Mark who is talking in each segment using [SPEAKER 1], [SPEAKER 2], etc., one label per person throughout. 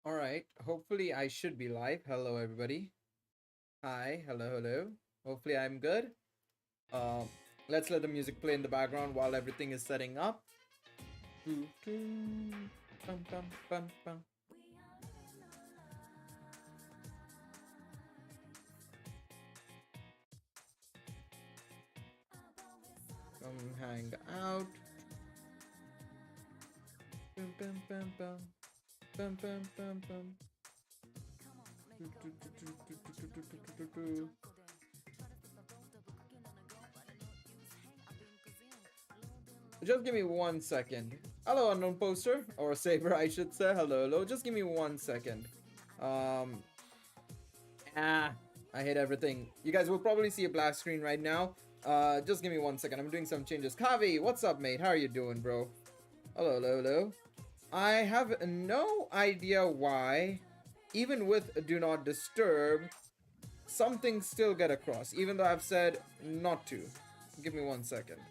[SPEAKER 1] All right. Hopefully, I should be live. Hello, everybody. Hi. Hello, hello. Hopefully, I'm good. Um, let's let the music play in the background while everything is setting up. Doo, doo. Bum, bum, bum, bum. Come hang out. Bum, bum, bum, bum. Bum, bum, bum, bum. Doo, doo, doo, doo, doo, doo, doo, doo, doo, doo, doo. Just give me 1 second. Hello, unknown poster or saber, I should say. Hello, hello. Just give me 1 second. Um, Ah, I hate everything. You guys will probably see a black screen right now. Just give me 1 second. I'm doing some changes. Kavi, what's up, mate? How are you doing, bro? Hello, hello, hello. I have no idea why, even with Do Not Disturb, some things still get across, even though I've said not to. Give me 1 second.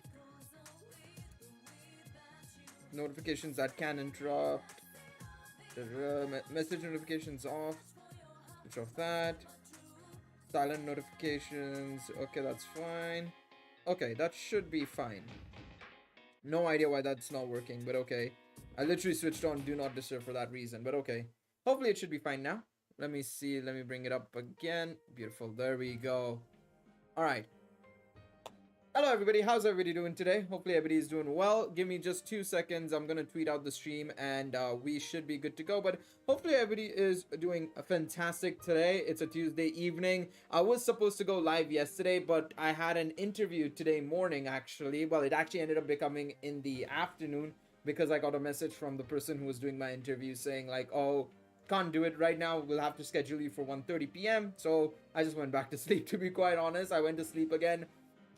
[SPEAKER 1] Notifications that can interrupt. Message notifications off. Switch off that. Silent notifications. Okay, that's fine. Okay, that should be fine. No idea why that's not working, but okay. I literally switched on Do Not Disturb for that reason, but okay. Hopefully it should be fine now. Let me see. Let me bring it up again. Beautiful. There we go. All right. Hello everybody, how's everybody doing today? Hopefully everybody's doing well. Give me just 2 seconds. I'm gonna tweet out the stream and we should be good to go. But hopefully everybody is doing fantastic today. It's a Tuesday evening. I was supposed to go live yesterday, but I had an interview today morning actually. Well, it actually ended up becoming in the afternoon because I got a message from the person who was doing my interview saying like, oh, can't do it right now. We'll have to schedule you for 1:30 p.m. So I just went back to sleep, to be quite honest. I went to sleep again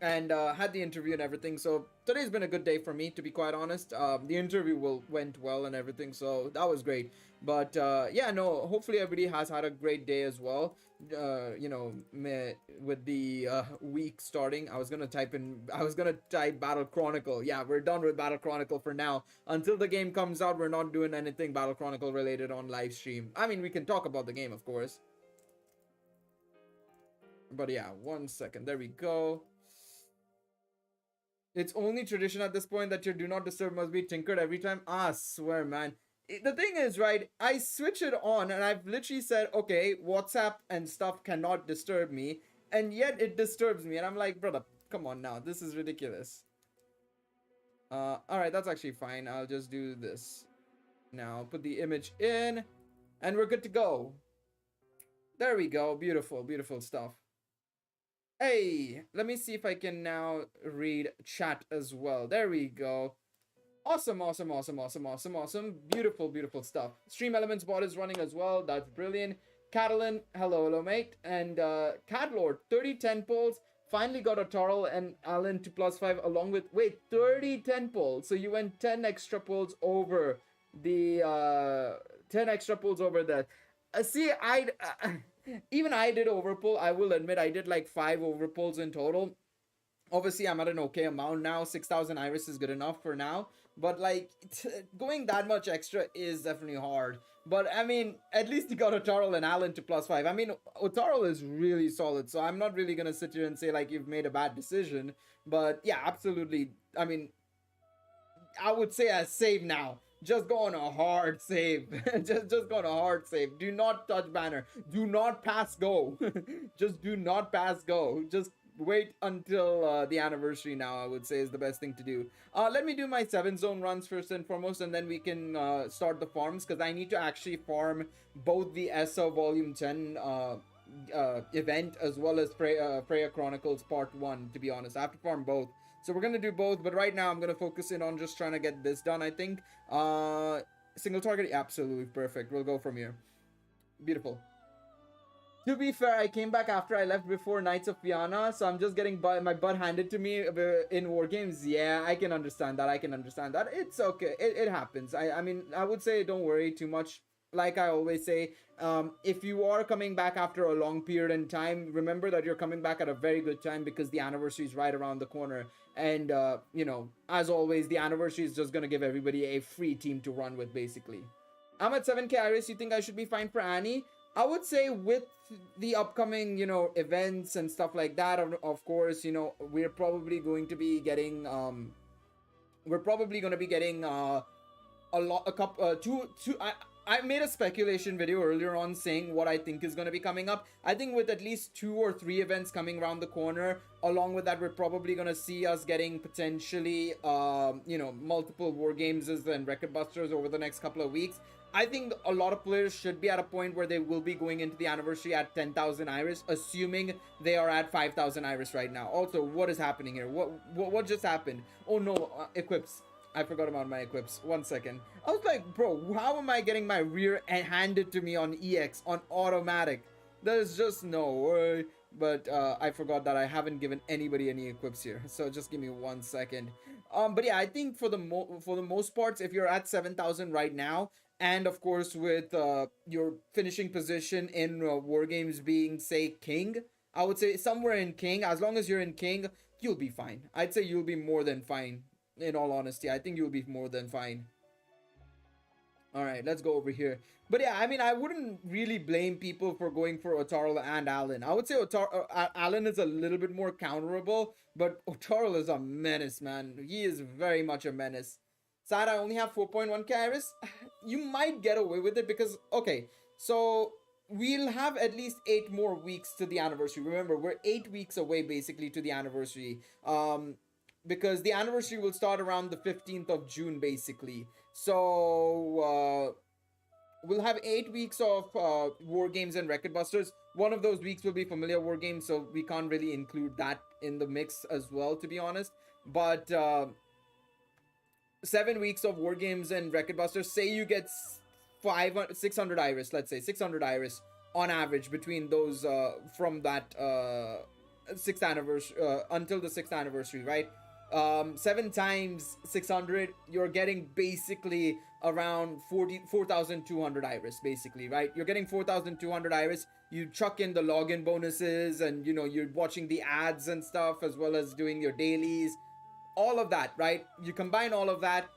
[SPEAKER 1] and had the interview and everything. So today's been a good day for me, to be quite honest. The interview went well and everything, so that was great. But yeah, no, hopefully everybody has had a great day as well. With the week starting, I was gonna type Battle Chronicle. Yeah, we're done with Battle Chronicle for now. Until the game comes out, we're not doing anything Battle Chronicle related on live stream. I mean, we can talk about the game, of course. But yeah, 1 second. There we go. It's only tradition at this point that your do not disturb must be tinkered every time. Ah, swear, man. The thing is, right, I switch it on and I've literally said, okay, WhatsApp and stuff cannot disturb me, and yet it disturbs me. And I'm like, brother, come on now. This is ridiculous. Alright, that's actually fine. I'll just do this. Now, put the image in, and we're good to go. There we go. Beautiful, beautiful stuff. Hey, let me see if I can now read chat as well. There we go. Awesome, awesome, awesome, awesome, awesome, awesome. Beautiful, beautiful stuff. Stream Elements bot is running as well. That's brilliant. Catalan, hello, hello, mate. And Catlord, 30 10 polls. Finally got a Toril and Alan to +5 along with, wait, 30 10 polls. So you went 10 extra polls over the, 10 extra polls over that. See, even I did overpull. I will admit I did like 5 overpulls in total. Obviously, I'm at an okay amount now. 6,000 iris is good enough for now. But like, going that much extra is definitely hard. But I mean, at least you got Otarl and Allen to +5. I mean, Otarl is really solid. So I'm not really going to sit here and say like you've made a bad decision. But yeah, absolutely. I mean, I would say a save now. Just go on a hard save. just go on a hard save. Do not touch banner. Do not pass go. Just do not pass go. Just wait until the anniversary now, I would say, is the best thing to do. Let me do my 7 zone runs first and foremost, and then we can start the farms, because I need to actually farm both the ESO Volume 10 event as well as Freya Chronicles Part 1, to be honest. I have to farm both. So we're gonna do both, but right now I'm gonna focus in on just trying to get this done, I think. Single target, absolutely perfect. We'll go from here. Beautiful. To be fair, I came back after I left before Knights of Fianna, so I'm just getting my butt handed to me in war games. Yeah, I can understand that. I can understand that. It's okay. It happens. I mean, I would say don't worry too much. Like I always say, if you are coming back after a long period in time, remember that you're coming back at a very good time because the anniversary is right around the corner. And, as always, the anniversary is just going to give everybody a free team to run with, basically. I'm at 7k Iris. You think I should be fine for Annie? I would say with the upcoming, events and stuff like that, of course, we're probably going to be getting a lot a couple two I made a speculation video earlier on saying what I think is going to be coming up. I think with at least 2 or 3 events coming around the corner, along with that, we're probably going to see us getting potentially multiple war games and record busters over the next couple of weeks. I think a lot of players should be at a point where they will be going into the anniversary at 10,000 Iris, assuming they are at 5,000 Iris right now. Also, what is happening here? What just happened? Oh no, equips. I forgot about my equips. 1 second. I was like, bro, how am I getting my rear handed to me on EX on automatic? There's just no way. But I forgot that I haven't given anybody any equips here. So just give me 1 second. But yeah, I think for the most parts, if you're at 7,000 right now, and of course with your finishing position in war games being say king, I would say somewhere in king. As long as you're in king, you'll be fine. I'd say you'll be more than fine. In all honesty, I think you'll be more than fine. All right, let's go over here. But yeah, I mean, I wouldn't really blame people for going for Otarl and Allen. I would say Allen is a little bit more counterable, but Otarl is a menace, man. He is very much a menace. Sad, I only have 4.1k Iris. You might get away with it because, okay, so we'll have at least 8 more weeks to the anniversary. Remember, we're 8 weeks away basically to the anniversary. Because the anniversary will start around the 15th of June, basically. So, we'll have 8 weeks of war games and record busters. One of those weeks will be familiar war games, so we can't really include that in the mix as well, to be honest. But 7 weeks of war games and record busters. Say you get 600 Iris, let's say 600 Iris on average between those from that 6th anniversary until the 6th anniversary, right? 7 times 600, you're getting basically around 4,200 Iris, basically, right? You're getting 4,200 Iris. You chuck in the login bonuses and you're watching the ads and stuff, as well as doing your dailies, all of that, right? You combine all of that,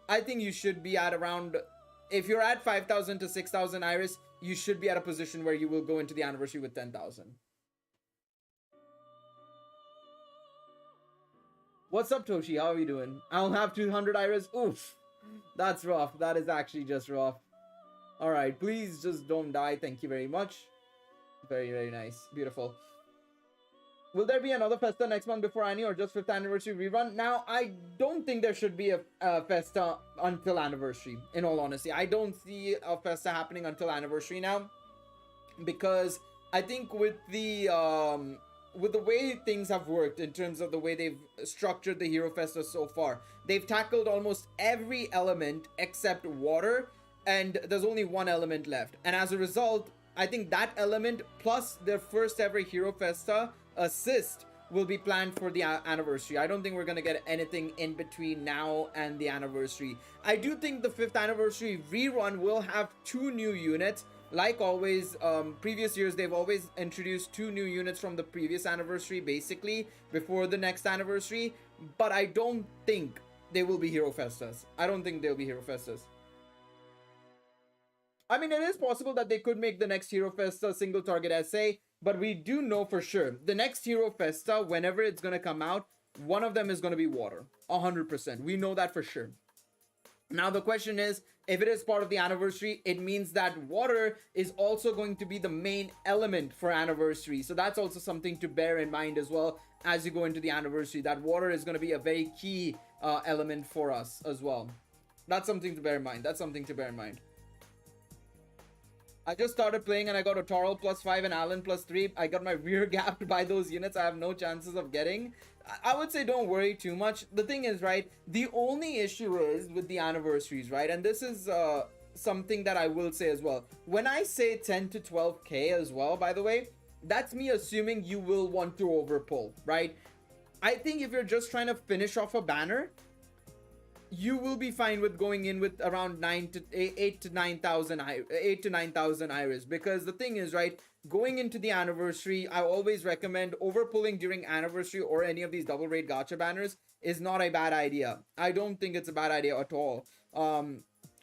[SPEAKER 1] I think you should be at around, if you're at 5,000 to 6,000 Iris, you should be at a position where you will go into the anniversary with 10,000. What's up, Toshi? How are you doing? I don't have 200 Iris. Oof. That's rough. That is actually just rough. Alright, please just don't die. Thank you very much. Very, very nice. Beautiful. Will there be another Festa next month before Annie or just 5th anniversary rerun? Now, I don't think there should be a Festa until anniversary, in all honesty. I don't see a Festa happening until anniversary now. Because I think with the way things have worked in terms of the way they've structured the Hero Festa so far, they've tackled almost every element except water, and there's only one element left. And as a result, I think that element plus their first ever Hero Festa assist will be planned for the anniversary. I don't think we're gonna get anything in between now and the anniversary. I do think the 5th anniversary rerun will have 2 new units. Like always, previous years, they've always introduced 2 new units from the previous anniversary, basically, before the next anniversary. But I don't think they will be Hero Festas. I don't think they'll be Hero Festas. I mean, it is possible that they could make the next Hero Festa single target essay, but we do know for sure the next Hero Festa, whenever it's going to come out, one of them is going to be water. 100%. We know that for sure. Now the question is, if it is part of the anniversary, it means that water is also going to be the main element for anniversary. So that's also something to bear in mind as well as you go into the anniversary, that water is going to be a very key element for us as well. That's something to bear in mind. That's something to bear in mind. I just started playing and I got a Toril +5 and Allen +3. I got my rear gapped by those units I have no chances of getting. I would say don't worry too much. The thing is, right, the only issue is with the anniversaries, right? And this is something that I will say as well. When I say 10 to 12k as well, by the way, that's me assuming you will want to overpull, right? I think if you're just trying to finish off a banner, you will be fine with going in with around 8 to 9,000 Iris, because the thing is, right, going into the anniversary, I always recommend overpulling during anniversary or any of these double raid gacha banners is not a bad idea. I don't think it's a bad idea at all.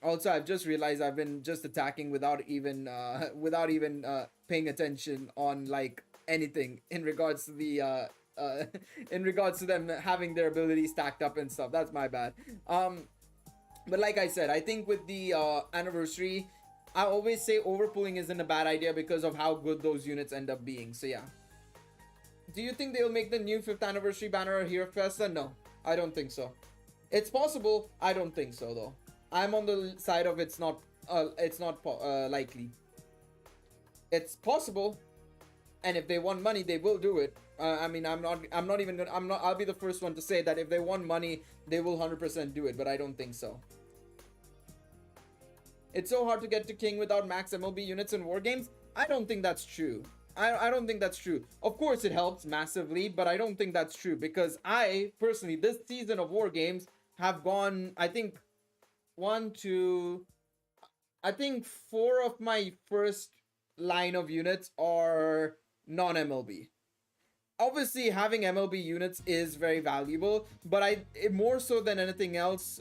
[SPEAKER 1] Also, I've just realized I've been just attacking without even paying attention on like anything in regards to the in regards to them having their abilities stacked up and stuff. That's my bad. But like I said, I think with the anniversary, I always say overpulling isn't a bad idea because of how good those units end up being. So yeah. Do you think they'll make the new 5th anniversary banner a Hero Festa? No, I don't think so. It's possible. I don't think so though. I'm on the side of it's not likely. It's possible, and if they want money, they will do it. I mean, I'm not even gonna, I'll be the first one to say that if they want money, they will 100% do it, but I don't think so. It's so hard to get to King without max MLB units in war games. I don't think that's true. I don't think that's true. Of course, it helps massively, but I don't think that's true because I personally, this season of war games, have gone, I think, I think 4 of my first line of units are non-MLB. Obviously, having MLB units is very valuable, but more so than anything else,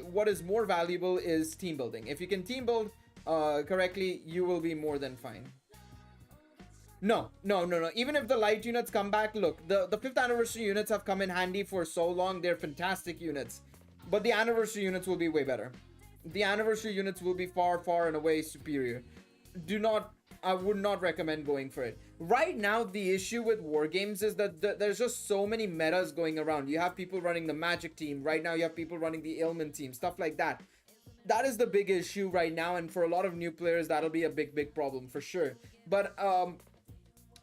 [SPEAKER 1] what is more valuable is team building. If you can team build correctly, you will be more than fine. No. Even if the light units come back, look, the 5th anniversary units have come in handy for so long. They're fantastic units. But the anniversary units will be way better. The anniversary units will be far, far and away superior. I would not recommend going for it. Right now, the issue with war games is that there's just so many metas going around. You have people running the magic team. Right now, you have people running the ailment team. Stuff like that. That is the big issue right now. And for a lot of new players, that'll be a big, big problem for sure. But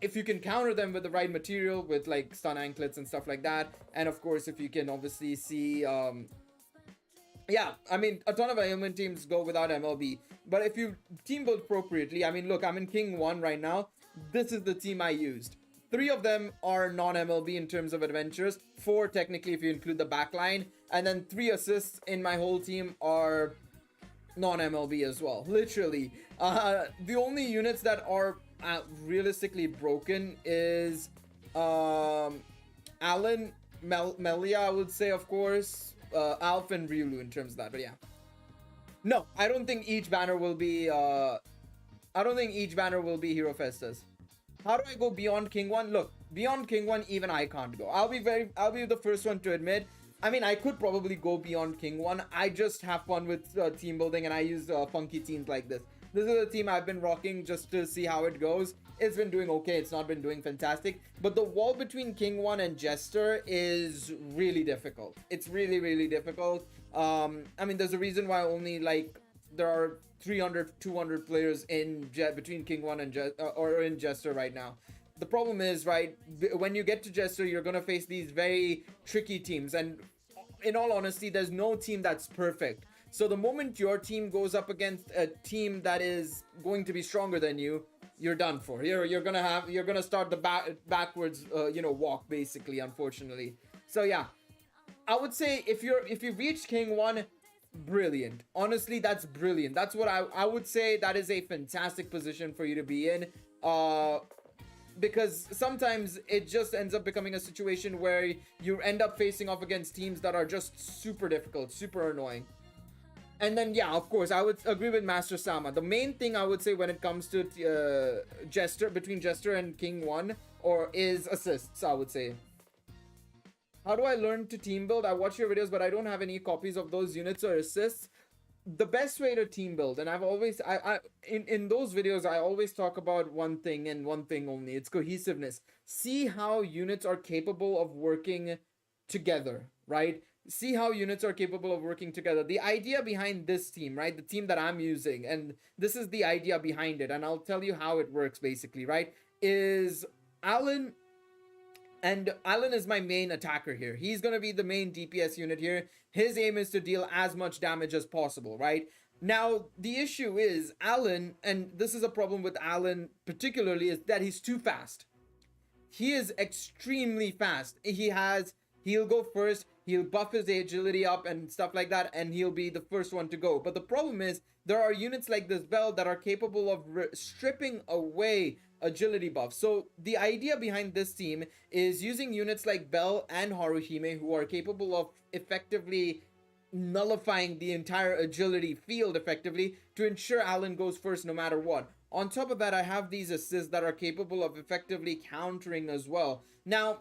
[SPEAKER 1] if you can counter them with the right material, with like stun anklets and stuff like that, and of course if you can obviously see yeah, I mean, a ton of ailment teams go without MLB, but if you team build appropriately, I mean, look, I'm in King 1 right now. This is the team I used. 3 of them are non-MLB in terms of adventures, 4 technically if you include the backline, and then 3 assists in my whole team are non-MLB as well, literally. The only units that are realistically broken is Alan, Melia, I would say, of course, Alf and Ryulu in terms of that, but yeah. No, I don't think each banner will be Hero Festas. How do I go beyond King 1? Look, beyond King 1, even I can't go. I'll be the first one to admit. I mean, I could probably go beyond King 1. I just have fun with team building, and I use funky teams like this. This is a team I've been rocking just to see how it goes. It's been doing okay. It's not been doing fantastic. But the wall between King 1 and Jester is really difficult. It's really, really difficult. I mean, there's a reason why only, like, there are 300, 200 players in between King 1 and in Jester right now. The problem is, right, when you get to Jester, you're going to face these very tricky teams. And in all honesty, there's no team that's perfect. So the moment your team goes up against a team that is going to be stronger than you, you're done for. You're gonna start the backwards walk, basically, unfortunately. So yeah, I would say if you've reached King 1, brilliant. Honestly, that's brilliant. That's what I would say. That is a fantastic position for you to be in. Because sometimes it just ends up becoming a situation where you end up facing off against teams that are just super difficult, super annoying. And then, yeah, of course, I would agree with Master Sama. The main thing I would say when it comes to Jester, between Jester and King 1, is assists, I would say. How do I learn to team build? I watch your videos, but I don't have any copies of those units or assists. The best way to team build, and I've always, in those videos, I always talk about one thing and one thing only. It's cohesiveness. See how units are capable of working together, right? See how units are capable of working together. The idea behind this team, right? The team that I'm using, and this is the idea behind it, and I'll tell you how it works basically, right? Is Alan, and Alan is my main attacker here. He's going to be the main DPS unit here. His aim is to deal as much damage as possible, right? Now, the issue is Alan, and this is a problem with Alan particularly, is that he's too fast. He is extremely fast. He'll go first, he'll buff his agility up and stuff like that, and he'll be the first one to go. But the problem is, there are units like this Bell that are capable of stripping away agility buff. So the idea behind this team is using units like Bell and Haruhime, who are capable of effectively nullifying the entire agility field effectively to ensure Alan goes first no matter what. On top of that, I have these assists that are capable of effectively countering as well. Now,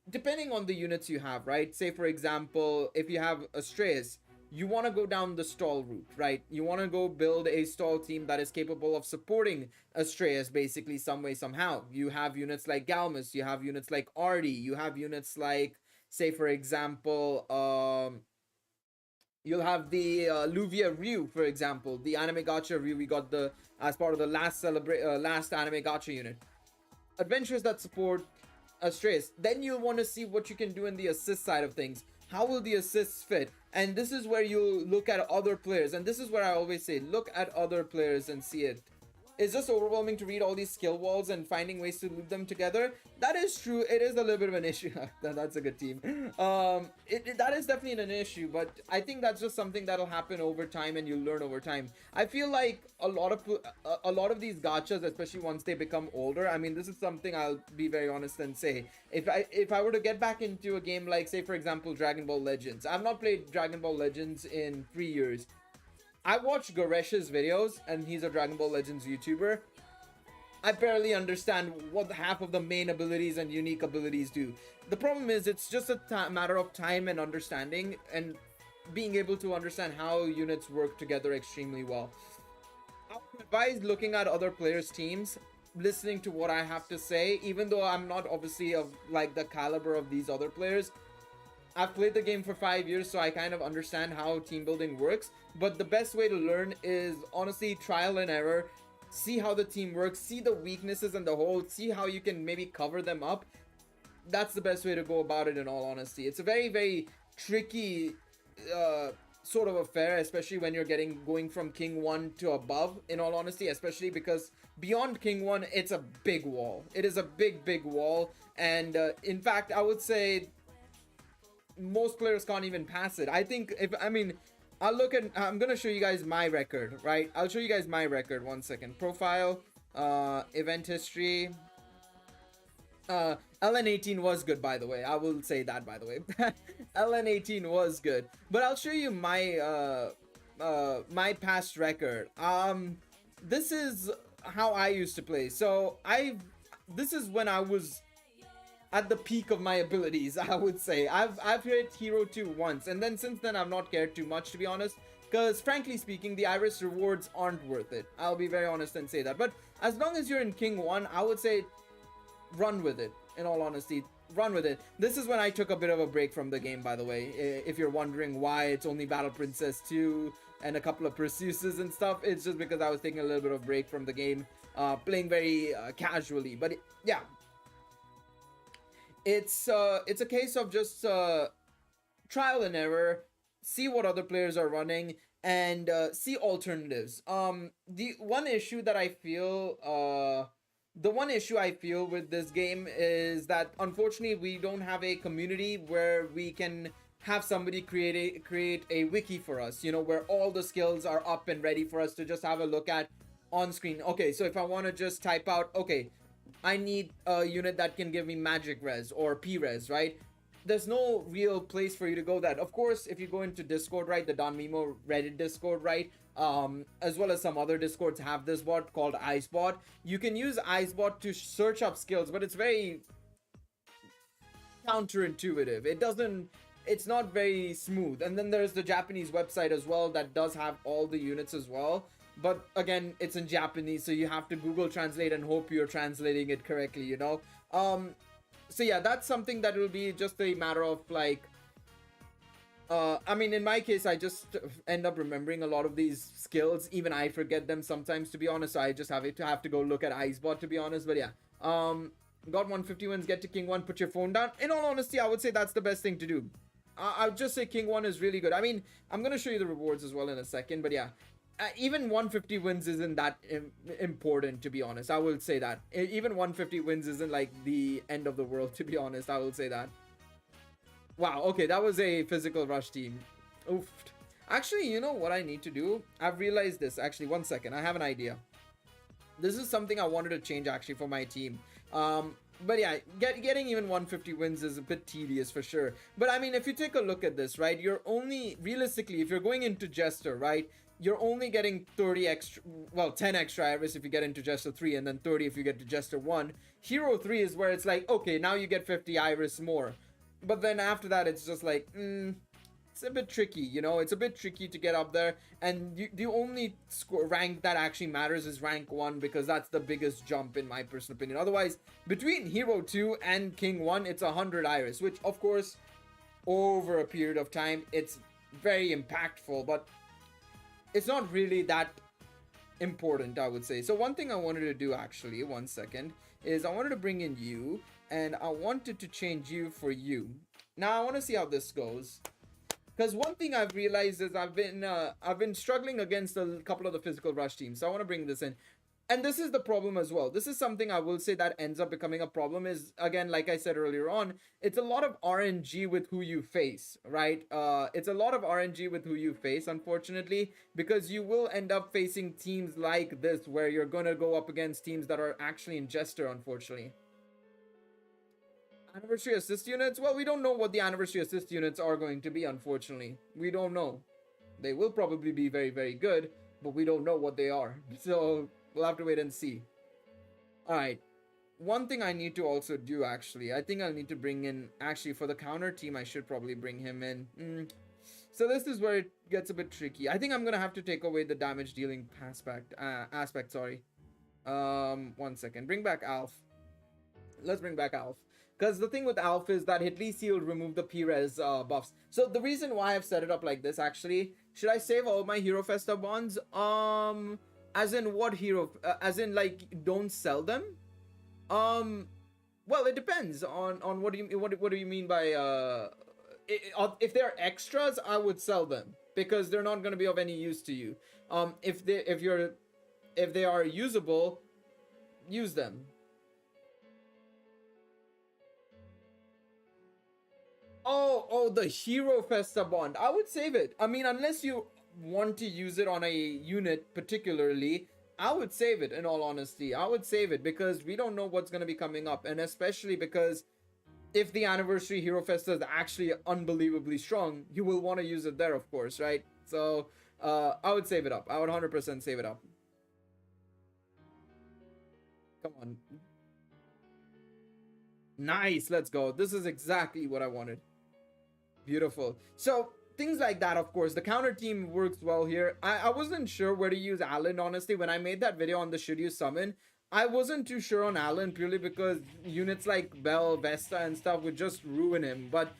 [SPEAKER 1] depending on the units you have, right? Say, for example, if you have Astreus, you want to go down the stall route, right? You want to go build a stall team that is capable of supporting Astreus basically some way, somehow. You have units like Galmus, you have units like Artie, you have units like, say, for example, you'll have the Luvia Ryu, for example, the anime gacha Ryu we got the as part of the last anime gacha unit. Adventures that support Astreus. Then you'll want to see what you can do in the assist side of things. How will the assists fit? And this is where you look at other players, and this is where I always say, look at other players and see it. It's just overwhelming to read all these skill walls and finding ways to loop them together. That is true. It is a little bit of an issue. That's a good team. That is definitely an issue, but I think that's just something that'll happen over time and you'll learn over time. I feel like a lot of these gachas, especially once they become older. I mean, this is something I'll be very honest and say. If I were to get back into a game like, say, for example, Dragon Ball Legends. I've not played Dragon Ball Legends in 3 years. I watched Goresh's videos, and he's a Dragon Ball Legends YouTuber. I barely understand what half of the main abilities and unique abilities do. The problem is, it's just a matter of time and understanding, and being able to understand how units work together extremely well. I would advise looking at other players' teams, listening to what I have to say, even though I'm not obviously of like the caliber of these other players. I've played the game for 5 years, so I kind of understand how team building works. But the best way to learn is honestly trial and error. See how the team works, see the weaknesses and the holes, see how you can maybe cover them up. That's the best way to go about it, in all honesty. It's a very, very tricky sort of affair, especially when you're going from King 1 to above, in all honesty, especially because beyond King 1, it's a big wall. It is a big, big wall. And in fact, I would say most players can't even pass it. I'm gonna show you guys my record, right? I'll show you guys my record. 1 second. Profile, event history. LN18 was good, by the way. I will say that, by the way. LN18 was good, but I'll show you my my past record. This is how I used to play. So this is when I was at the peak of my abilities, I would say. I've hit Hero 2 once, and then since then I've not cared too much, to be honest, because frankly speaking, the Iris rewards aren't worth it. I'll be very honest and say that. But as long as you're in King 1, I would say run with it, in all honesty. Run with it. This is when I took a bit of a break from the game, by the way, if you're wondering why it's only Battle Princess 2 and a couple of Perseus's and stuff. It's just because I was taking a little bit of break from the game, playing very casually. But yeah, it's a case of just trial and error, see what other players are running, and see alternatives. The one issue I feel with this game is that unfortunately we don't have a community where we can have somebody create a wiki for us, where all the skills are up and ready for us to just have a look at on screen. Okay, so if I want to just type out, okay, I need a unit that can give me magic res or P-res, right? There's no real place for you to go that. Of course, if you go into Discord, right, the Danmemo Reddit Discord, right, as well as some other Discords have this bot called IceBot. You can use IceBot to search up skills, but it's very counterintuitive. It's not very smooth. And then there's the Japanese website as well that does have all the units as well. But again, it's in Japanese, so you have to Google Translate and hope you're translating it correctly, So yeah, that's something that will be just a matter of like, in my case, I just end up remembering a lot of these skills. Even I forget them sometimes, to be honest. So I just have to go look at IceBot, to be honest. But yeah, got 150 wins, get to King 1, put your phone down. In all honesty, I would say that's the best thing to do. I would just say King 1 is really good. I mean, I'm going to show you the rewards as well in a second, but yeah. Even 150 wins isn't that important, to be honest. I will say that. Even 150 wins isn't like the end of the world, to be honest. I will say that. Wow, okay, that was a physical rush team. Oof. Actually, you know what I need to do? I've realized this. Actually, 1 second. I have an idea. This is something I wanted to change actually for my team. But yeah, getting even 150 wins is a bit tedious for sure. But I mean, if you take a look at this, right, you're only realistically, if you're going into Jester, right, you're only getting 30 extra, well, 10 extra Iris if you get into Jester 3, and then 30 if you get to Jester 1. Hero 3 is where it's like, okay, now you get 50 Iris more. But then after that, it's just like, it's a bit tricky, you know, it's a bit tricky to get up there. And the only rank that actually matters is rank 1, because that's the biggest jump in my personal opinion. Otherwise, between Hero 2 and King 1, it's 100 Iris, which of course, over a period of time, it's very impactful, but it's not really that important, I would say. So one thing I wanted to do, actually, one second, is I wanted to bring in you, and I wanted to change you for you. Now I want to see how this goes, because one thing I've realized is I've been struggling against a couple of the physical rush teams. So I want to bring this in. And this is the problem as well. This is something I will say that ends up becoming a problem is, again, like I said earlier on, it's a lot of RNG with who you face, right? It's a lot of RNG with who you face, unfortunately, because you will end up facing teams like this where you're going to go up against teams that are actually in Jester, unfortunately. Anniversary assist units? Well, we don't know what the anniversary assist units are going to be, unfortunately. We don't know. They will probably be very, very good, but we don't know what they are. So we'll have to wait and see. Alright. One thing I need to also do, actually, I think I'll need to bring in, actually, for the counter team, I should probably bring him in. So this is where it gets a bit tricky. I think I'm going to have to take away the damage dealing aspect, sorry. 1 second. Bring back Alf. Let's bring back Alf. Because the thing with Alf is that at least he'll remove the P-res buffs. So the reason why I've set it up like this, actually, should I save all my Hero Festa bonds? As in what hero? As in, like, don't sell them? Well, it depends on what do you mean by if they're extras, I would sell them because they're not going to be of any use to you. If they are usable, use them. Oh, the Hero Festa bond. I would save it. I mean, unless you want to use it on a unit particularly, I would save it, in all honesty. I would save it because we don't know what's going to be coming up. And especially because if the anniversary Hero Festa is actually unbelievably strong, you will want to use it there, of course, right? So, I would save it up. I would 100% save it up. Come on. Nice, let's go. This is exactly what I wanted. Beautiful. So things like that, of course, the counter team works well here. I wasn't sure where to use Alan, honestly. When I made that video on the should you summon, I wasn't too sure on Alan purely because units like Bell, Vesta and stuff would just ruin him. But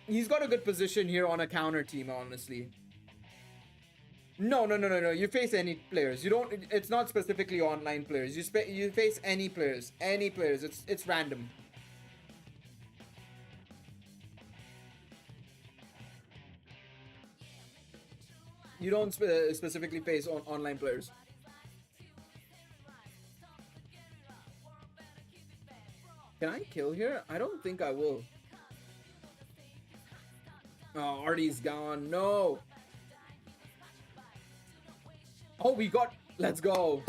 [SPEAKER 1] he's got a good position here on a counter team, honestly. No. You face any players. You don't. It's not specifically online players. You face any players. Any players. It's random. You don't specifically face online players. Can I kill here? I don't think I will. Oh, Artie's gone. No. Oh, we got... Let's go.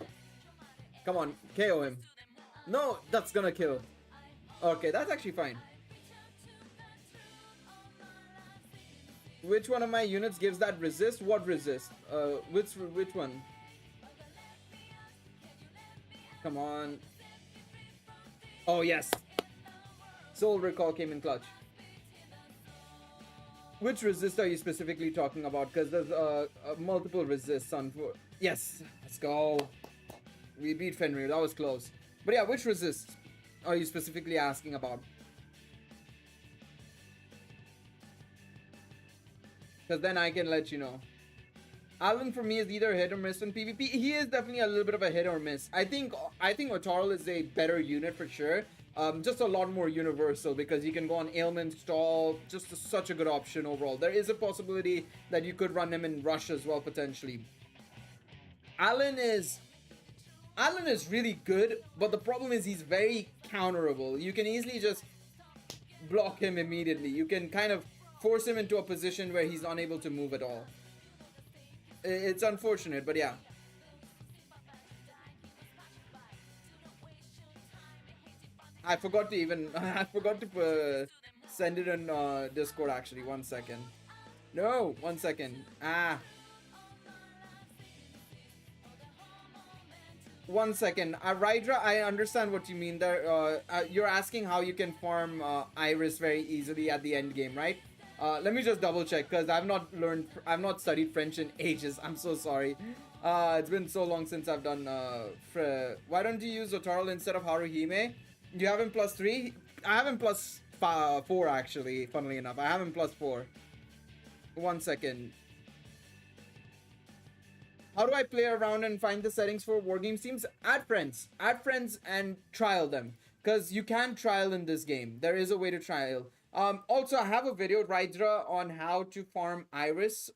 [SPEAKER 1] Come on, KO him. No, that's gonna kill. Okay, that's actually fine. Which one of my units gives that resist? What resist? Which one? Come on. Oh, yes. Soul Recall came in clutch. Which resist are you specifically talking about? Because there's multiple resists on... Yes, let's go. We beat Fenrir, that was close. But yeah, which resist are you specifically asking about? Because then I can let you know. Alan for me is either hit or miss in PvP. He is definitely a little bit of a hit or miss. I think Otarl is a better unit for sure. Just a lot more universal because you can go on ailment stall. Just such a good option overall. There is a possibility that you could run him in rush as well potentially. Alan is really good, but the problem is he's very counterable. You can easily just block him immediately. You can kind of force him into a position where he's unable to move at all. It's unfortunate, but yeah. I forgot to even I forgot to send it in Discord actually. 1 second. No, 1 second. One second. Rydra, I understand what you mean there. You're asking how you can farm Iris very easily at the end game, right? Let me just double check because I've not studied French in ages. I'm so sorry. It's been so long since I've done. Why don't you use Otaral instead of Haruhime? You have him plus 3? I have him plus 4 actually, funnily enough. I have him plus 4. 1 second. How do I play around and find the settings for Wargames teams? Add friends and trial them. Because you can trial in this game. There is a way to trial. Also, I have a video, Rydra, on how to farm Iris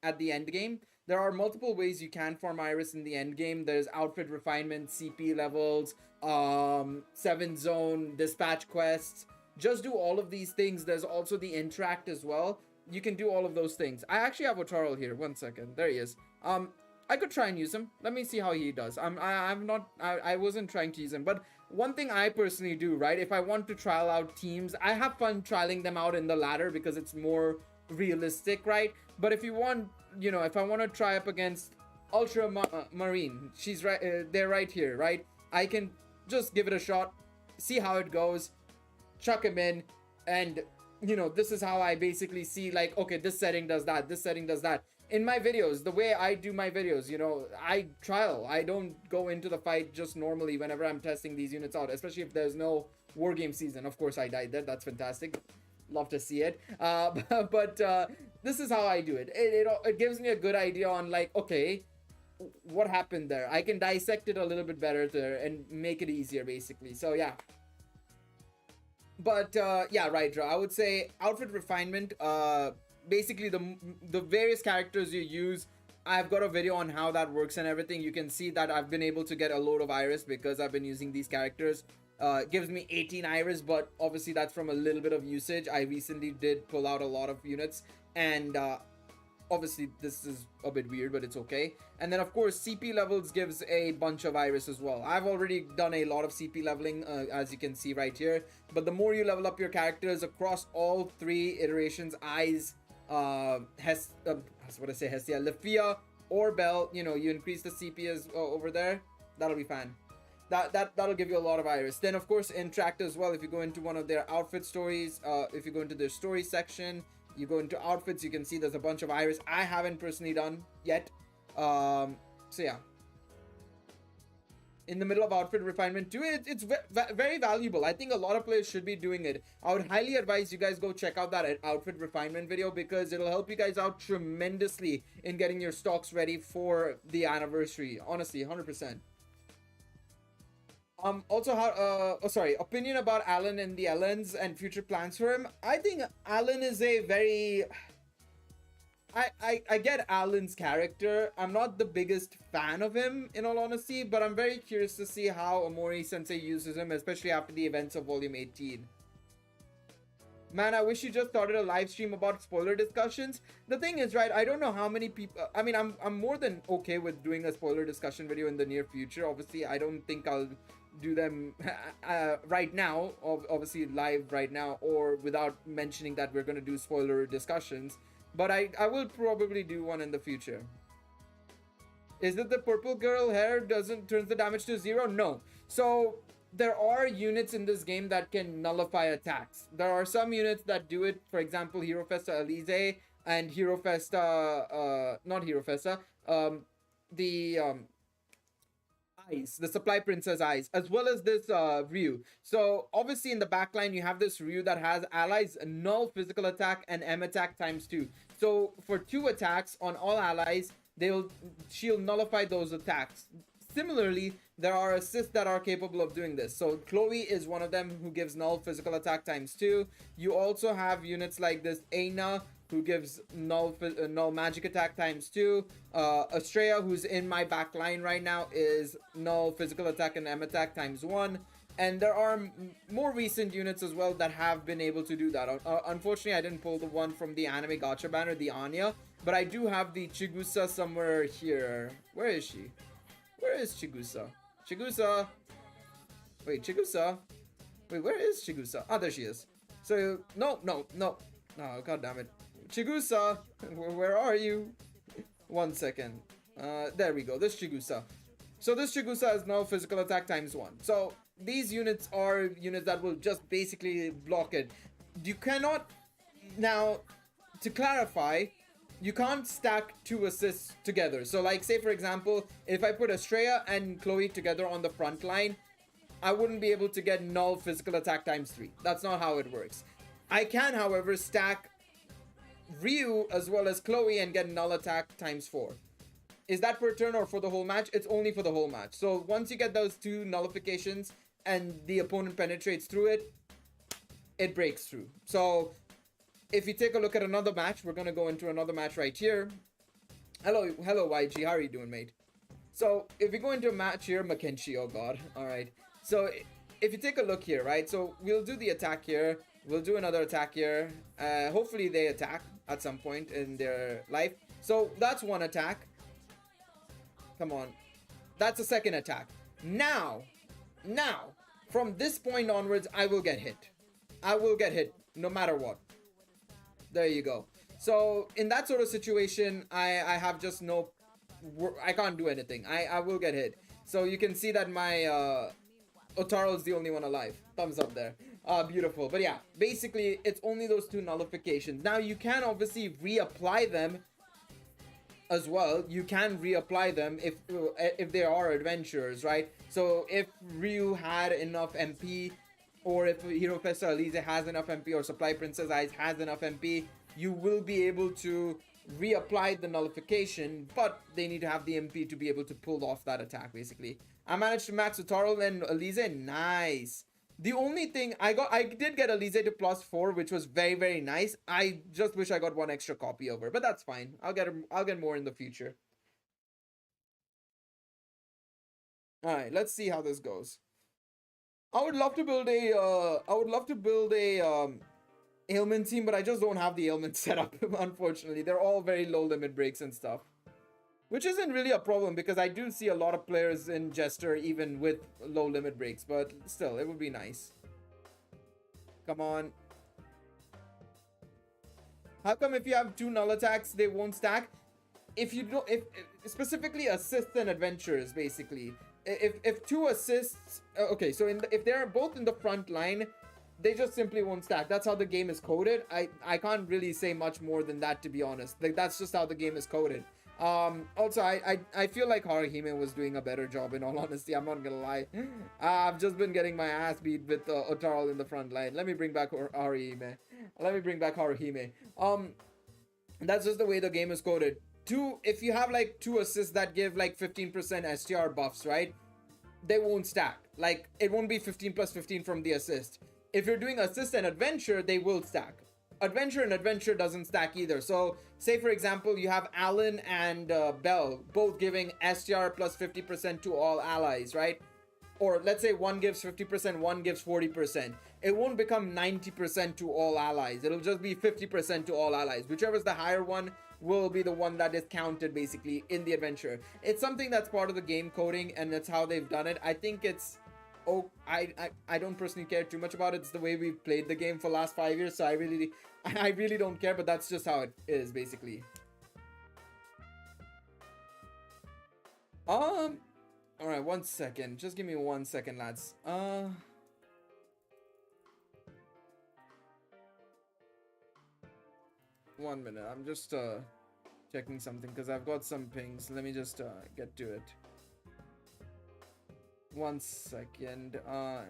[SPEAKER 1] at the end game. There are multiple ways you can farm Iris in the end game. There's outfit refinement, CP levels, 7 zone, dispatch quests. Just do all of these things. There's also the interact as well. You can do all of those things. I actually have Otaral here. 1 second. There he is. I could try and use him. Let me see how he does. I wasn't trying to use him, but one thing I personally do, right? If I want to trial out teams, I have fun trialing them out in the ladder because it's more realistic, right? But if you want, if I want to try up against Marine, she's right. They're right here, right? I can just give it a shot, see how it goes, chuck him in, and this is how I basically see, like, okay, this setting does that, this setting does that. In my videos, the way I do my videos, I trial. I don't go into the fight just normally whenever I'm testing these units out, especially if there's no wargame season. Of course, I died there. That's fantastic. Love to see it. But this is how I do it. It gives me a good idea on, like, okay, what happened there. I can dissect it a little bit better there and make it easier, basically. So, yeah. But, yeah, Rydra, I would say outfit refinement, basically the various characters you use. I've got a video on how that works and everything. You can see that I've been able to get a load of Iris because I've been using these characters. It gives me 18 Iris, but obviously that's from a little bit of usage. I recently did pull out a lot of units, and obviously this is a bit weird, but it's okay. And then of course CP levels gives a bunch of Iris as well. I've already done a lot of CP leveling, as you can see right here. But the more you level up your characters across all 3 iterations, Eyes, Hestia, Lefia, or Bell, you increase the CP as over there. That'll be fine. That'll give you a lot of Iris. Then of course interact as well. If you go into one of their outfit stories, if you go into their story section, you go into outfits, you can see there's a bunch of Iris I haven't personally done yet. So yeah, in the middle of outfit refinement too, it's very valuable. I think a lot of players should be doing it. I would highly advise you guys go check out that outfit refinement video because it'll help you guys out tremendously in getting your stocks ready for the anniversary. Honestly, 100%. Also, opinion about Alan and the Ellens and future plans for him. I think Alan is a very... I get Alan's character. I'm not the biggest fan of him, in all honesty, but I'm very curious to see how Omori Sensei uses him, especially after the events of Volume 18. Man, I wish you just started a live stream about spoiler discussions. The thing is, right, I don't know how many people... I mean, I'm more than okay with doing a spoiler discussion video in the near future. Obviously, I don't think I'll do them right now, obviously live right now, or without mentioning that we're going to do spoiler discussions. But I will probably do one in the future. Is it the purple girl hair turns the damage to 0? No. So there are units in this game that can nullify attacks. There are some units that do it. For example, Hero Festa Elise and Hero Festa, not Hero Festa, Eyes, the Supply Princess Eyes, as well as this Ryu. So obviously in the backline you have this Ryu that has allies null physical attack and M attack times 2. So for 2 attacks on all allies, she'll nullify those attacks. Similarly, there are assists that are capable of doing this. So Chloe is one of them who gives null physical attack times 2. You also have units like this Aina, who gives null magic attack times 2. Estrella, who's in my back line right now, is null physical attack and M attack times 1. And there are more recent units as well that have been able to do that. Unfortunately, I didn't pull the one from the anime gacha banner, the Anya. But I do have the Chigusa somewhere here. Where is she? Where is Chigusa? Chigusa! Wait, Chigusa? Wait, where is Chigusa? Ah, there she is. So, no. Oh, god damn it. Chigusa, where are you? 1 second. There we go. This Chigusa. So this Chigusa is now physical attack times 1. So these units are units that will just basically block it. You cannot... Now, to clarify, you can't stack 2 assists together. So like, say for example, if I put FREYA and Chloe together on the front line, I wouldn't be able to get null physical attack times 3. That's not how it works. I can, however, stack Ryu as well as Chloe and get null attack times 4. Is that per turn or for the whole match? It's only for the whole match. So once you get those 2 nullifications and the opponent penetrates through it, it breaks through. So if you take a look at another match, we're going to go into another match right here. Hello YG, how are you doing, mate? So if we go into a match here, Mackenzie, oh god, alright. So if you take a look here, right, so we'll do the attack here, we'll do another attack here, hopefully they attack at some point in their life. So that's one attack. Come on, that's a second attack. Now, from this point onwards, I will get hit. I will get hit, no matter what. There you go. So in that sort of situation, I have just no... I can't do anything. I will get hit. So you can see that my Otaro is the only one alive. Thumbs up there. Beautiful. But yeah, basically it's only those 2 nullifications. Now you can obviously reapply them as well. You can reapply them if they are adventurers, right? So if Ryu had enough MP, or if Hero Festa Elise has enough MP, or Supply Princess Eyes has enough MP, you will be able to reapply the nullification, but they need to have the MP to be able to pull off that attack, basically. I managed to max Otaro and Elise. Nice. The only thing I did get Elise to +4, which was very, very nice. I just wish I got 1 extra copy over, but that's fine. I'll get more in the future. All right, let's see how this goes. I would love to build a ailment team, but I just don't have the ailment set up, unfortunately. They're all very low limit breaks and stuff, which isn't really a problem because I do see a lot of players in Jester even with low limit breaks, but still, it would be nice. Come on. How come if you have 2 null attacks, they won't stack? If you don't, if specifically assists and adventures, basically. If 2 assists, okay, so if they're both in the front line, they just simply won't stack. That's how the game is coded. I can't really say much more than that, to be honest. Like, that's just how the game is coded. Also, I feel like Haruhime was doing a better job, in all honesty. I'm not gonna lie. I've just been getting my ass beat with Otaro in the front line. Let me bring back Haruhime. That's just the way the game is coded. If you have like 2 assists that give like 15% STR buffs, right? They won't stack. Like, it won't be 15 plus 15 from the assist. If you're doing assist and adventure, they will stack. Adventure and adventure doesn't stack either. So say for example, you have Alan and Bell both giving STR plus 50% to all allies, right? Or let's say one gives 50%, one gives 40%. It won't become 90% to all allies. It'll just be 50% to all allies. Whichever is the higher one will be the one that is counted basically in the adventure. It's something that's part of the game coding, and that's how they've done it. I think it's... Oh, I don't personally care too much about it. It's the way we've played the game for the last 5 years, so I really don't care, but that's just how it is, basically. Alright, 1 second. Just give me 1 second, lads. 1 minute. I'm just checking something because I've got some pings. Let me just get to it. 1 second. Alright,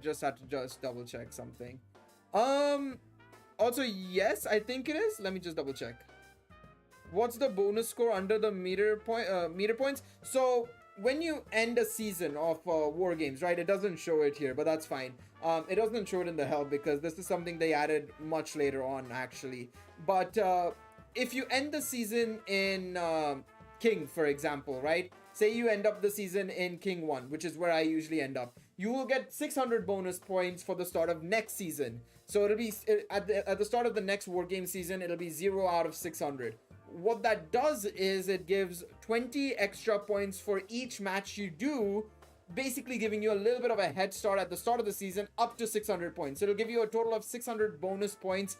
[SPEAKER 1] just had to double check something. Also, yes, I think it is. Let me just double check. What's the bonus score under the meter points? So when you end a season of war games, right, it doesn't show it here, but that's fine. It doesn't show it in the help because this is something they added much later on, actually. But if you end the season in King, for example, right, say you end up the season in King 1, which is where I usually end up, you will get 600 bonus points for the start of next season. So it'll be at the start of the next war game season, it'll be 0 out of 600. What that does is it gives 20 extra points for each match you do basically giving you a little bit of a head start at the start of the season up to 600 points. It'll give you a total of 600 bonus points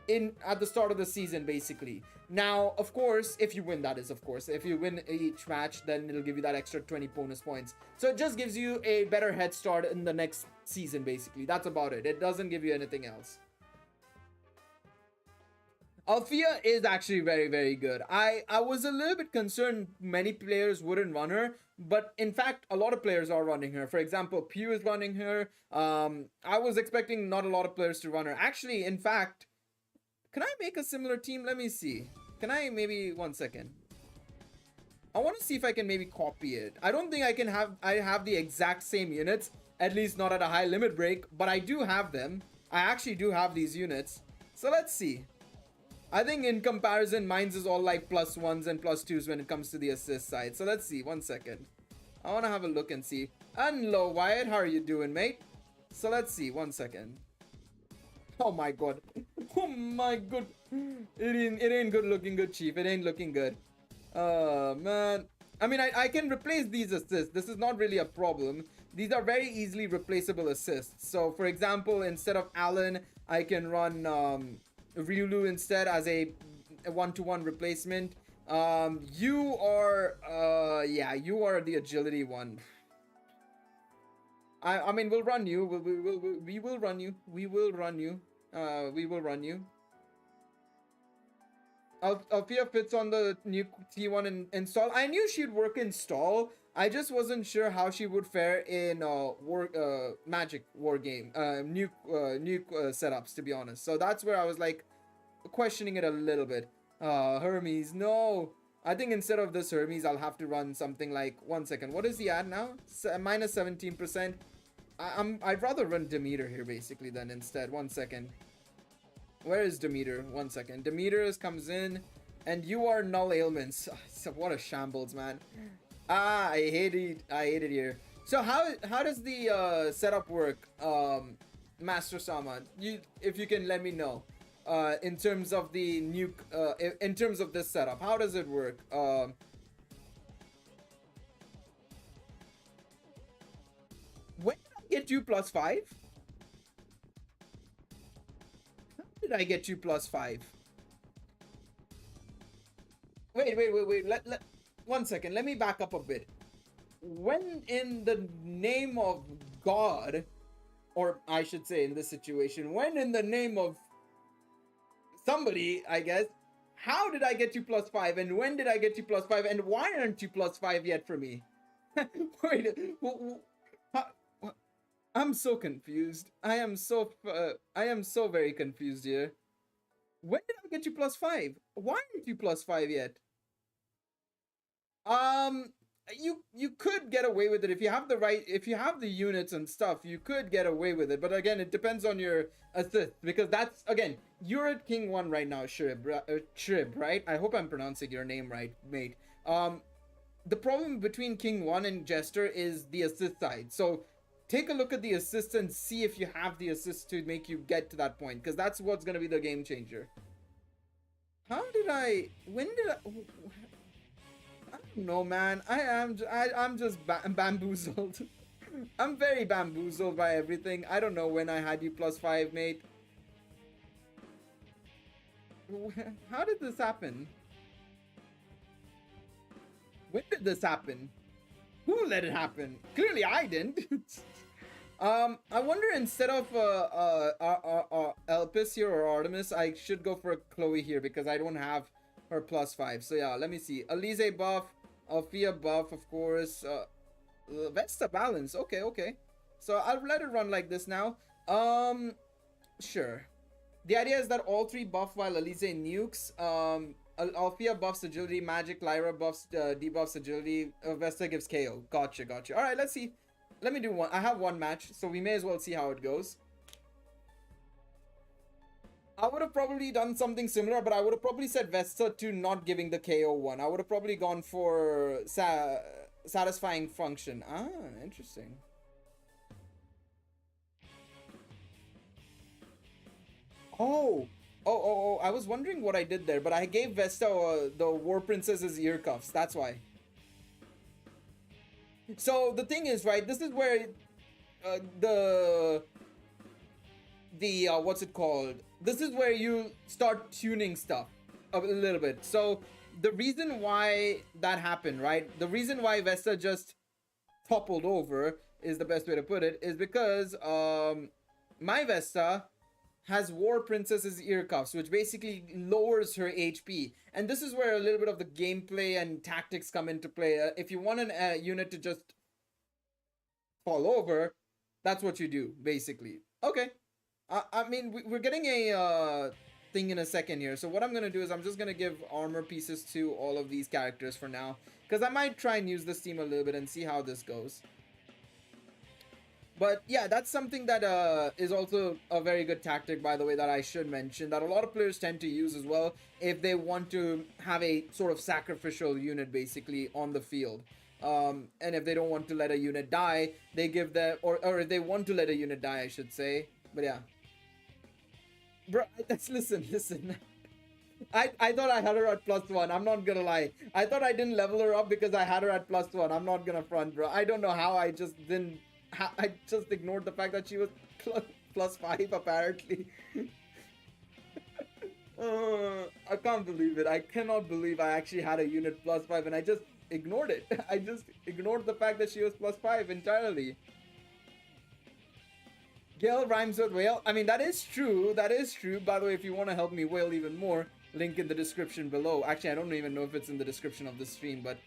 [SPEAKER 1] in at the start of the season, basically. Now, of course, if you win, that is, of course, if you win each match, then it'll give you that extra 20 bonus points. So it just gives you a better head start in the next season, basically. That's about it. It doesn't give you anything else. Althea is actually very, very good. I was a little bit concerned many players wouldn't run her, but in fact, a lot of players are running her. For example, Pew is running her. I was expecting not a lot of players to run her. Actually, in fact, can I make a similar team? Let me see. Can I maybe 1 second? I want to see if I can maybe copy it. I don't think I have the exact same units, at least not at a high limit break, but I do have them. I actually do have these units. So let's see. I think in comparison, mine's is all like +1s and +2s when it comes to the assist side. So let's see, 1 second. I want to have a look and see. Hello, Wyatt. How are you doing, mate? So let's see, 1 second. Oh my god. Oh my god. It ain't good looking good, Chief. It ain't looking good. Man. I mean, I can replace these assists. This is not really a problem. These are very easily replaceable assists. So, for example, instead of Alan, I can run Ryulu instead as a one-to-one replacement. You are you are the agility one. I mean, we'll run you. We will run you. We will run you. We will run you. Althea fits on the new T1 install. I knew she'd work in stall. I just wasn't sure how she would fare in Magic War game, new setups, to be honest. So that's where I was like questioning it a little bit. Hermes, no. I think instead of this Hermes, I'll have to run something like 1 second. What is he at now? Minus 17%. I'd rather run Demeter here basically then instead. 1 second. Where is Demeter? 1 second. Demeter comes in, and you are null ailments. What a shambles, man. I hate it. I hate it here. So how does the setup work, Master Sama? If you can let me know, in terms of the nuke, in terms of this setup, how does it work? When did I get you +5? Did I get you +5? Wait. Let 1 second. Let me back up a bit. When in the name of God, or I should say in this situation, when in the name of somebody, I guess, how did I get you +5? And when did I get you +5? And why aren't you +5 yet for me? Wait, I'm so confused. I am so very confused here. When did I get you +5? Why aren't you +5 yet? You could get away with it if you have the units and stuff. You could get away with it, but again, it depends on your assist, because that's, again, you're at King 1 right now, Shrib, right? I hope I'm pronouncing your name right, mate. The problem between King 1 and Jester is the assist side. So take a look at the assists and see if you have the assists to make you get to that point, because that's what's going to be the game changer. When did I don't know, man. I'm just bamboozled. I'm very bamboozled by everything. I don't know when I had you +5, mate. How did this happen? When did this happen? Who let it happen? Clearly I didn't. I wonder, instead of Elpis here or Artemis, I should go for Chloe here because I don't have her +5. So yeah, let me see. Alize buff, Althea buff, of course. Vesta balance. Okay. So I'll let it run like this now. Sure. The idea is that all three buff while Alize nukes. Althea buffs agility, magic, Lyra buffs debuffs agility, Vesta gives KO. Gotcha. Alright, let's see. Let me do one. I have one match, so we may as well see how it goes. I would have probably done something similar, but I would have probably said Vesta to not giving the KO one. I would have probably gone for satisfying function. Ah, interesting. Oh, I was wondering what I did there, but I gave Vesta the War Princess's ear cuffs. That's why. So the thing is, right, this is where the what's it called? This is where you start tuning stuff a little bit. So the reason why that happened, right? The reason why Vesta just toppled over is the best way to put it, is because my Vesta has War Princess's ear cuffs, which basically lowers her HP. And this is where a little bit of the gameplay and tactics come into play. If you want a unit to just fall over, that's what you do, basically. Okay. I mean, we're getting a thing in a second here. So what I'm going to do is I'm just going to give armor pieces to all of these characters for now. Because I might try and use this team a little bit and see how this goes. But yeah, that's something that is also a very good tactic, by the way, that I should mention, that a lot of players tend to use as well if they want to have a sort of sacrificial unit basically on the field. And if they don't want to let a unit die, they give the, or if they want to let a unit die, I should say. But yeah. Bro, listen. I thought I had her at +1. I'm not gonna lie. I thought I didn't level her up because I had her at +1. I'm not gonna front, bro. I don't know how I just didn't. I just ignored the fact that she was +5 apparently. I can't believe it. I cannot believe I actually had a unit +5 and I just ignored it. I just ignored the fact that she was +5 entirely. Gale rhymes with whale. I mean, that is true. That is true. By the way, if you want to help me whale even more, link in the description below. Actually, I don't even know if it's in the description of the stream, but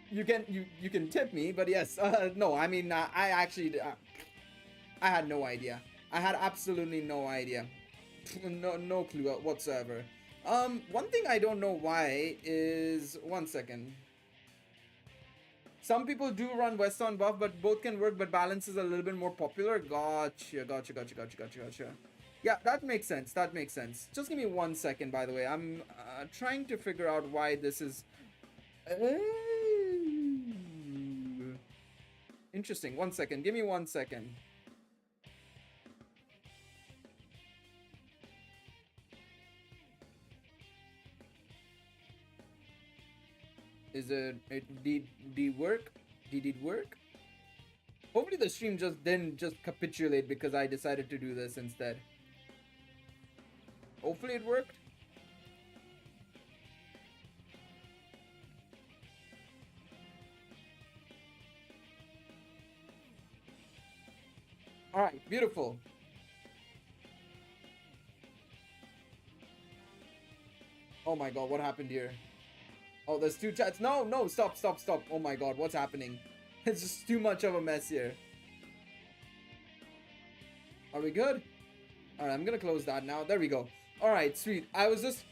[SPEAKER 1] you can tip me. But yes, no, I mean, I actually I had no idea. I had absolutely no idea. No clue whatsoever. One thing I don't know why is, one second. Some people do run West on buff, but both can work, but balance is a little bit more popular. Gotcha. Yeah, that makes sense. That makes sense. Just give me 1 second, by the way. I'm trying to figure out why this is... Interesting. 1 second. Give me 1 second. Is it did work? Did it work? Hopefully the stream just didn't just capitulate because I decided to do this instead. Hopefully it worked. Alright, beautiful. Oh my god, what happened here? Oh, there's 2 chats. No, stop. Oh my god, what's happening? It's just too much of a mess here. Are we good? Alright, I'm gonna close that now. There we go. Alright, sweet. I was just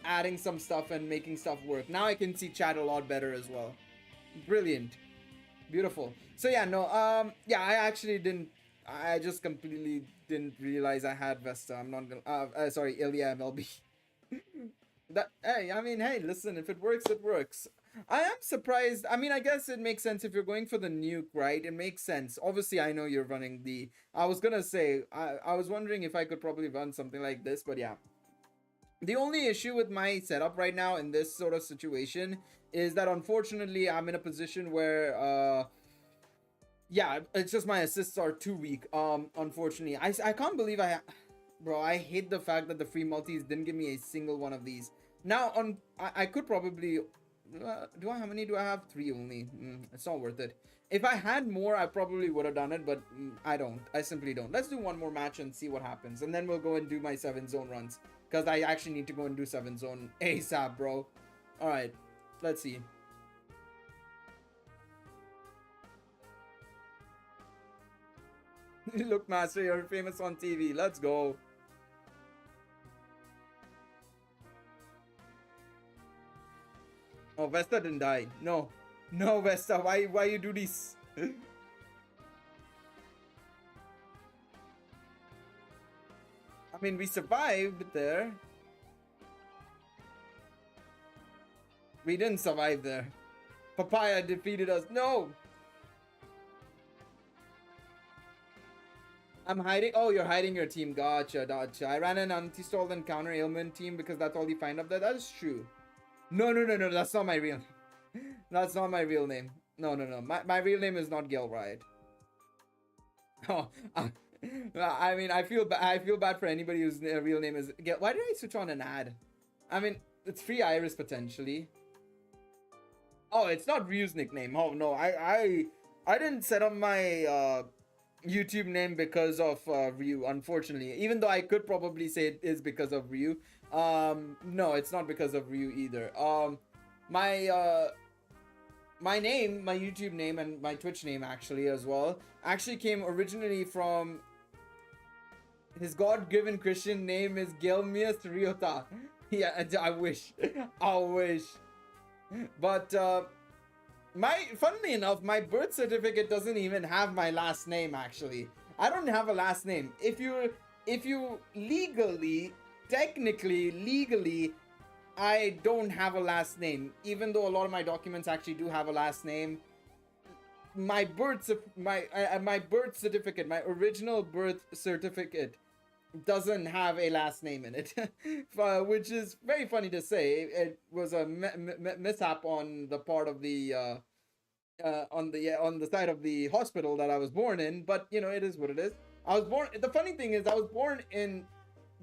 [SPEAKER 1] adding some stuff and making stuff work. Now I can see chat a lot better as well. Brilliant. Beautiful. So yeah, no, yeah, I actually didn't... I just completely didn't realize I had Vesta. I'm not gonna... sorry, Ilya MLB. That, hey, I mean, hey, listen, if it works, it works. I am surprised. I mean, I guess it makes sense if you're going for the nuke, right? It makes sense. Obviously, I know you're running the... I was gonna say, I was wondering if I could probably run something like this, but yeah. The only issue with my setup right now in this sort of situation is that unfortunately, I'm in a position where, yeah, it's just my assists are too weak, unfortunately. I can't believe Bro, I hate the fact that the free multis didn't give me a single one of these. Now, I could probably... how many do I have? 3 only. It's not worth it. If I had more, I probably would have done it, but I don't. I simply don't. Let's do one more match and see what happens. And then we'll go and do my 7-zone runs. Because I actually need to go and do 7-zone ASAP, bro. Alright, let's see. Look, Master, you're famous on TV. Let's go. Oh, Vesta didn't die. No. No, Vesta. Why you do this? I mean, we survived there. We didn't survive there. Papaya defeated us. No! I'm hiding. Oh, you're hiding your team. Gotcha. I ran an anti-stall and counter ailment team because that's all you find up there. That is true. No. That's not my real. That's not my real name. No, no, no. My real name is not Galeriot. Oh, I mean, I feel bad for anybody whose real name is Gale. Why did I switch on an ad? I mean, it's Free Iris potentially. Oh, it's not Ryu's nickname. Oh no, I didn't set up my YouTube name because of Ryu, unfortunately. Even though I could probably say it is because of Ryu. No, it's not because of Ryu either. My my name, my YouTube name, and my Twitch name actually as well, actually came originally from his God-given Christian name is Gelmius Ryota. Yeah, I wish. I wish. But funnily enough, my birth certificate doesn't even have my last name actually. I don't have a last name. If you technically legally, I don't have a last name, even though a lot of my documents actually do have a last name. My birth certificate, my original birth certificate, doesn't have a last name in it, which is very funny to say. It was a mishap on the part of the on the side of the hospital that I was born in, but you know, it is what it is. I was born. The funny thing is, I was born in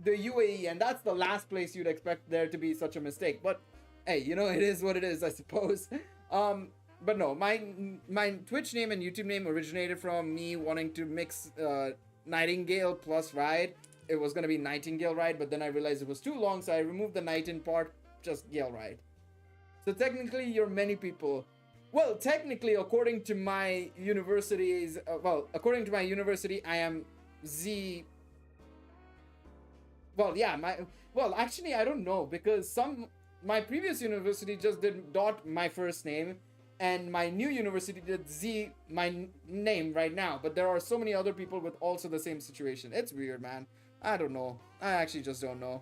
[SPEAKER 1] the UAE, and that's the last place you'd expect there to be such a mistake. But hey, you know, it is what it is, I suppose. But no, my Twitch name and YouTube name originated from me wanting to mix Nightingale plus Ride. It was gonna be Nightingale Ride, but then I realized it was too long, so I removed the Nightin part, just Gale Ride. So technically, you're many people. Well, technically, according to my university's, according to my university, I am Z. Well, yeah, actually, I don't know, because my previous university just did dot my first name, and my new university did Z my name right now. But there are so many other people with also the same situation. It's weird, man. I don't know. I actually just don't know.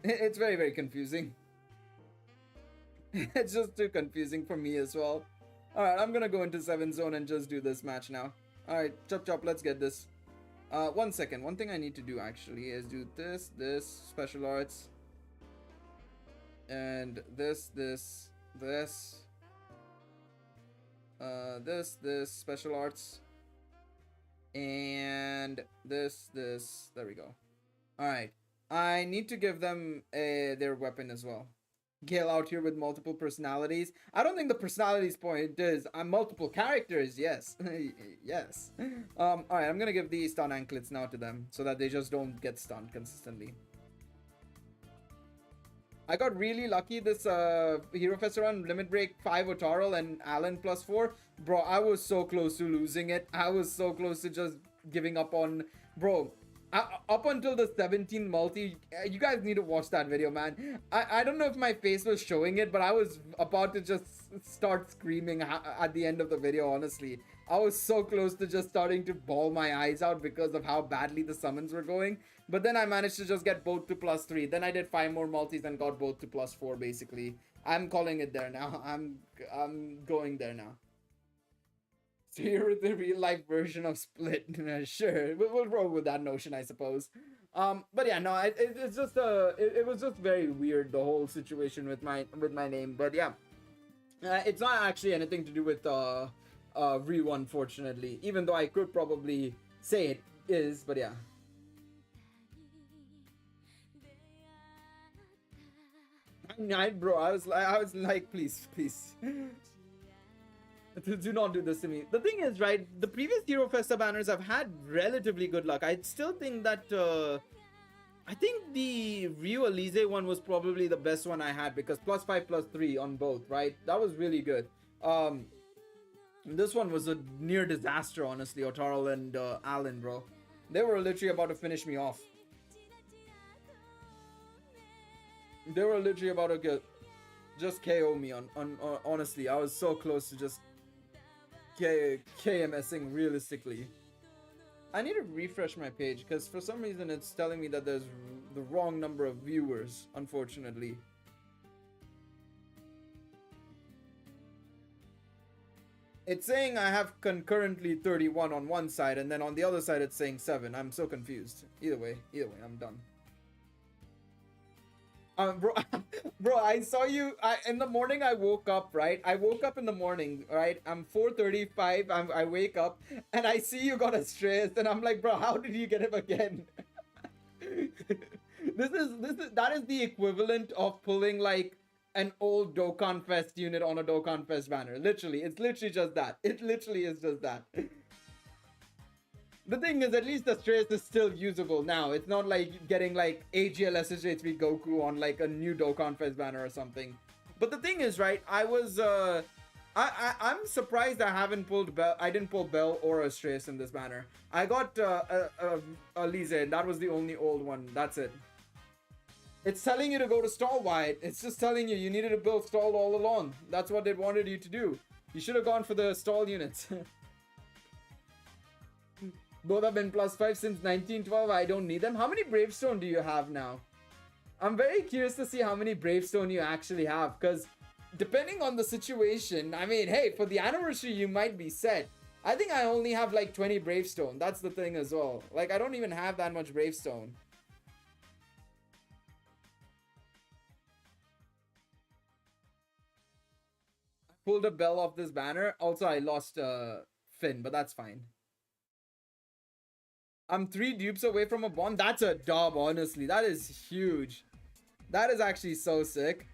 [SPEAKER 1] It's very, very confusing. It's just too confusing for me as well. Alright, I'm gonna go into 7 zone and just do this match now. Alright, chop chop, let's get this. 1 second. One thing I need to do actually is do this special arts. And this special arts. And this, there we go. Alright. I need to give them their weapon as well. Gale out here with multiple personalities. I don't think the personalities point is multiple characters. Yes. Yes. Alright, I'm gonna give the stun anklets now to them so that they just don't get stunned consistently. I got really lucky this Hero Fest run, Limit Break 5 Otarl and Alan +4. Bro, I was so close to losing it. I was so close to just giving up on... Bro, up until the 17 multi, you guys need to watch that video, man. I don't know if my face was showing it, but I was about to just start screaming at the end of the video, honestly. I was so close to just starting to bawl my eyes out because of how badly the summons were going. But then I managed to just get both to +3. Then I did 5 more multis and got both to +4, basically. I'm calling it there now. I'm going there now. So you're the real life version of Split. Sure, we'll roll with that notion, I suppose. But yeah, no, it's just it was just very weird, the whole situation with my name. But yeah, it's not actually anything to do with Ryu, unfortunately. Even though I could probably say it is, but yeah. Bro, I was like, please. Do not do this to me. The thing is, right, the previous Hero Festa banners have had relatively good luck. I still think that, I think the Ryu Elise one was probably the best one I had because +5, +3 on both, right? That was really good. This one was a near disaster, honestly, Otarl and Alan, bro. They were literally about to finish me off. They were literally about to just KO me on honestly. I was so close to just KMSing realistically. I need to refresh my page because for some reason it's telling me that there's the wrong number of viewers, unfortunately. It's saying I have concurrently 31 on one side and then on the other side it's saying 7. I'm so confused. Either way, I'm done. Bro, bro, I saw you. In the morning I woke up, right? I woke up in the morning, right? I'm 4:35. I wake up and I see you got a stress, and I'm like, bro, how did you get him again? That is the equivalent of pulling like an old Dokkan Fest unit on a Dokkan Fest banner. Literally, it's literally just that. It literally is just that. The thing is, at least the stress is still usable now. It's not like getting like AGL SSJ3 Goku on like a new Dokkan Fest banner or something. But the thing is, right? I'm surprised I haven't pulled Bell. I didn't pull Bell or a Strays in this banner. I got Lise. That was the only old one. That's it. It's telling you to go to stall wide. It's just telling you needed to build stall all along. That's what they wanted you to do. You should have gone for the stall units. Both have been +5 since 1912. I don't need them. How many Bravestone do you have now? I'm very curious to see how many Bravestone you actually have. Because depending on the situation, I mean, hey, for the anniversary, you might be set. I think I only have like 20 Bravestone. That's the thing as well. Like, I don't even have that much Bravestone. Pulled a Bell off this banner. Also, I lost Finn, but that's fine. I'm 3 dupes away from a bond. That's a dub, honestly. That is huge. That is actually so sick.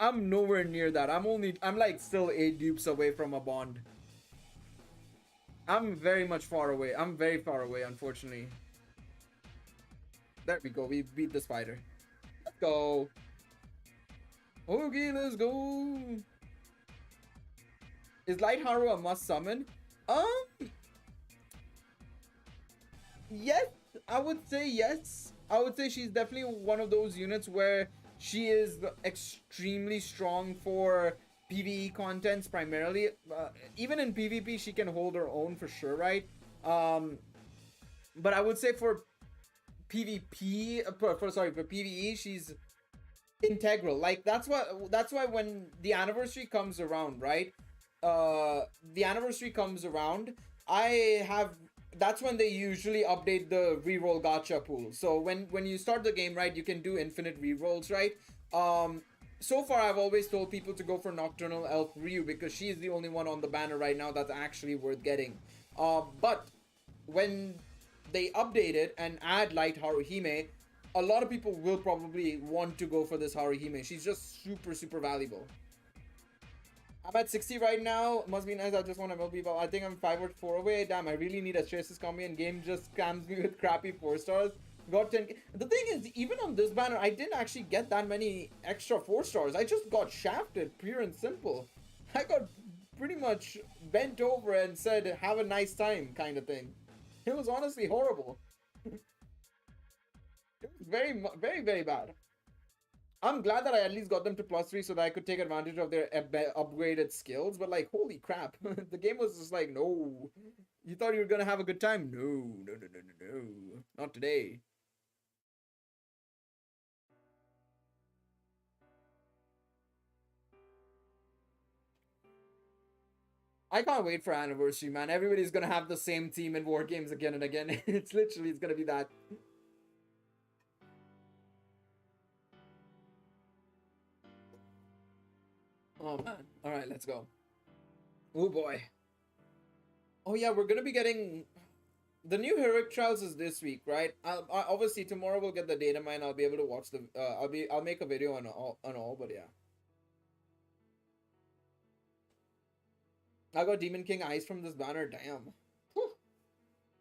[SPEAKER 1] I'm nowhere near that. I'm like still 8 dupes away from a bond. I'm very much far away. I'm very far away, unfortunately. There we go. We beat the spider. Let's go. Okay, let's go. Is Light Haru a must summon? Yes, I would say yes. I would say she's definitely one of those units where she is extremely strong for PvE contents primarily. Even in PvP, she can hold her own for sure, right? But I would say for PvP, for PvE, she's integral. Like that's why when the anniversary comes around, right? The anniversary comes around. I have That's when they usually update the reroll gacha pool. So when you start the game, right, you can do infinite rerolls, right? So far I've always told people to go for Nocturnal Elf Ryu because she is the only one on the banner right now that's actually worth getting. But when they update it and add Light Haruhime, a lot of people will probably want to go for this Haruhime. She's just super valuable. I'm at 60 right now. Must be nice. I just want to MLB ball. I think I'm 5 or 4 away. Damn, I really need a Traces combi and game just scams me with crappy 4 stars. Got 10. The thing is, even on this banner, I didn't actually get that many extra 4 stars. I just got shafted, pure and simple. I got pretty much bent over and said, have a nice time, kind of thing. It was honestly horrible. It was very bad. I'm glad that I at least got them to +3 so that I could take advantage of their upgraded skills. But like, holy crap, the game was just like, no. You thought you were gonna have a good time? No, not today. I can't wait for anniversary, man. Everybody's gonna have the same team in war games again and again. It's gonna be that. Oh man. Alright, let's go. Oh boy. Oh yeah, we're gonna be getting the new heroic trials is this week, right? Obviously tomorrow we'll get the data mine. I'll be able to watch the. I'll make a video on all. But yeah, I got Demon King Ice from this banner. Damn. Whew.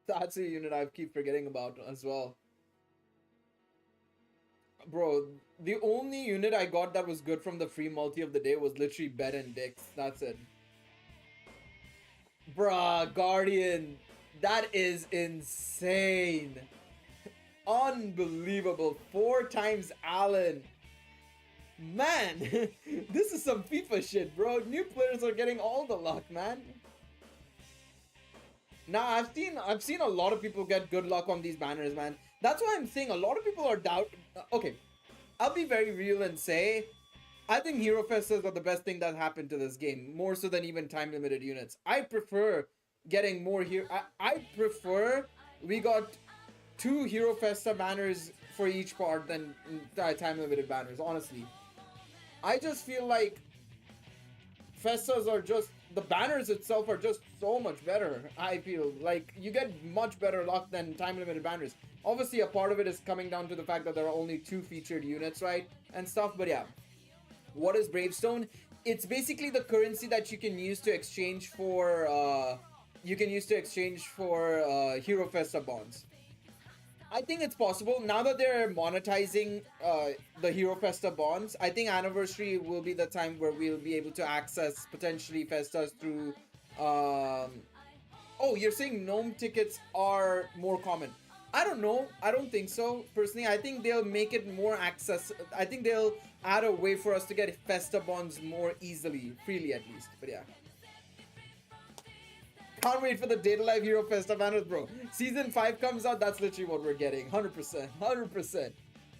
[SPEAKER 1] That's a unit I keep forgetting about as well. Bro, the only unit I got that was good from the free multi of the day was literally Bet and Dix. That's it. Bruh, Guardian. That is insane. Unbelievable. 4 times Allen. Man, this is some FIFA shit, bro. New players are getting all the luck, man. Now, I've seen a lot of people get good luck on these banners, man. That's why I'm saying a lot of people are Okay, I'll be very real and say I think Hero Festas are the best thing that happened to this game, more so than even time limited units. I prefer getting more here. I prefer we got 2 Hero Festa banners for each part than time limited banners, honestly. I just feel like Festas are just, the banners itself are just so much better. I feel like you get much better luck than time limited banners. Obviously, a part of it is coming down to the fact that there are only 2 featured units, right? And stuff, but yeah. What is Bravestone? It's basically the currency that you can use to exchange for, Hero Festa bonds. I think it's possible now that they're monetizing the Hero Festa bonds. I think Anniversary will be the time where we'll be able to access potentially Festas through. Oh, you're saying gnome tickets are more common? I don't know. I don't think so. Personally, I think they'll make it more access. I think they'll add a way for us to get Festa bonds more easily, freely at least. But yeah. Can't wait for the Data Live Hero Festa banners, bro. Season 5 comes out, that's literally what we're getting. 100%. 100%.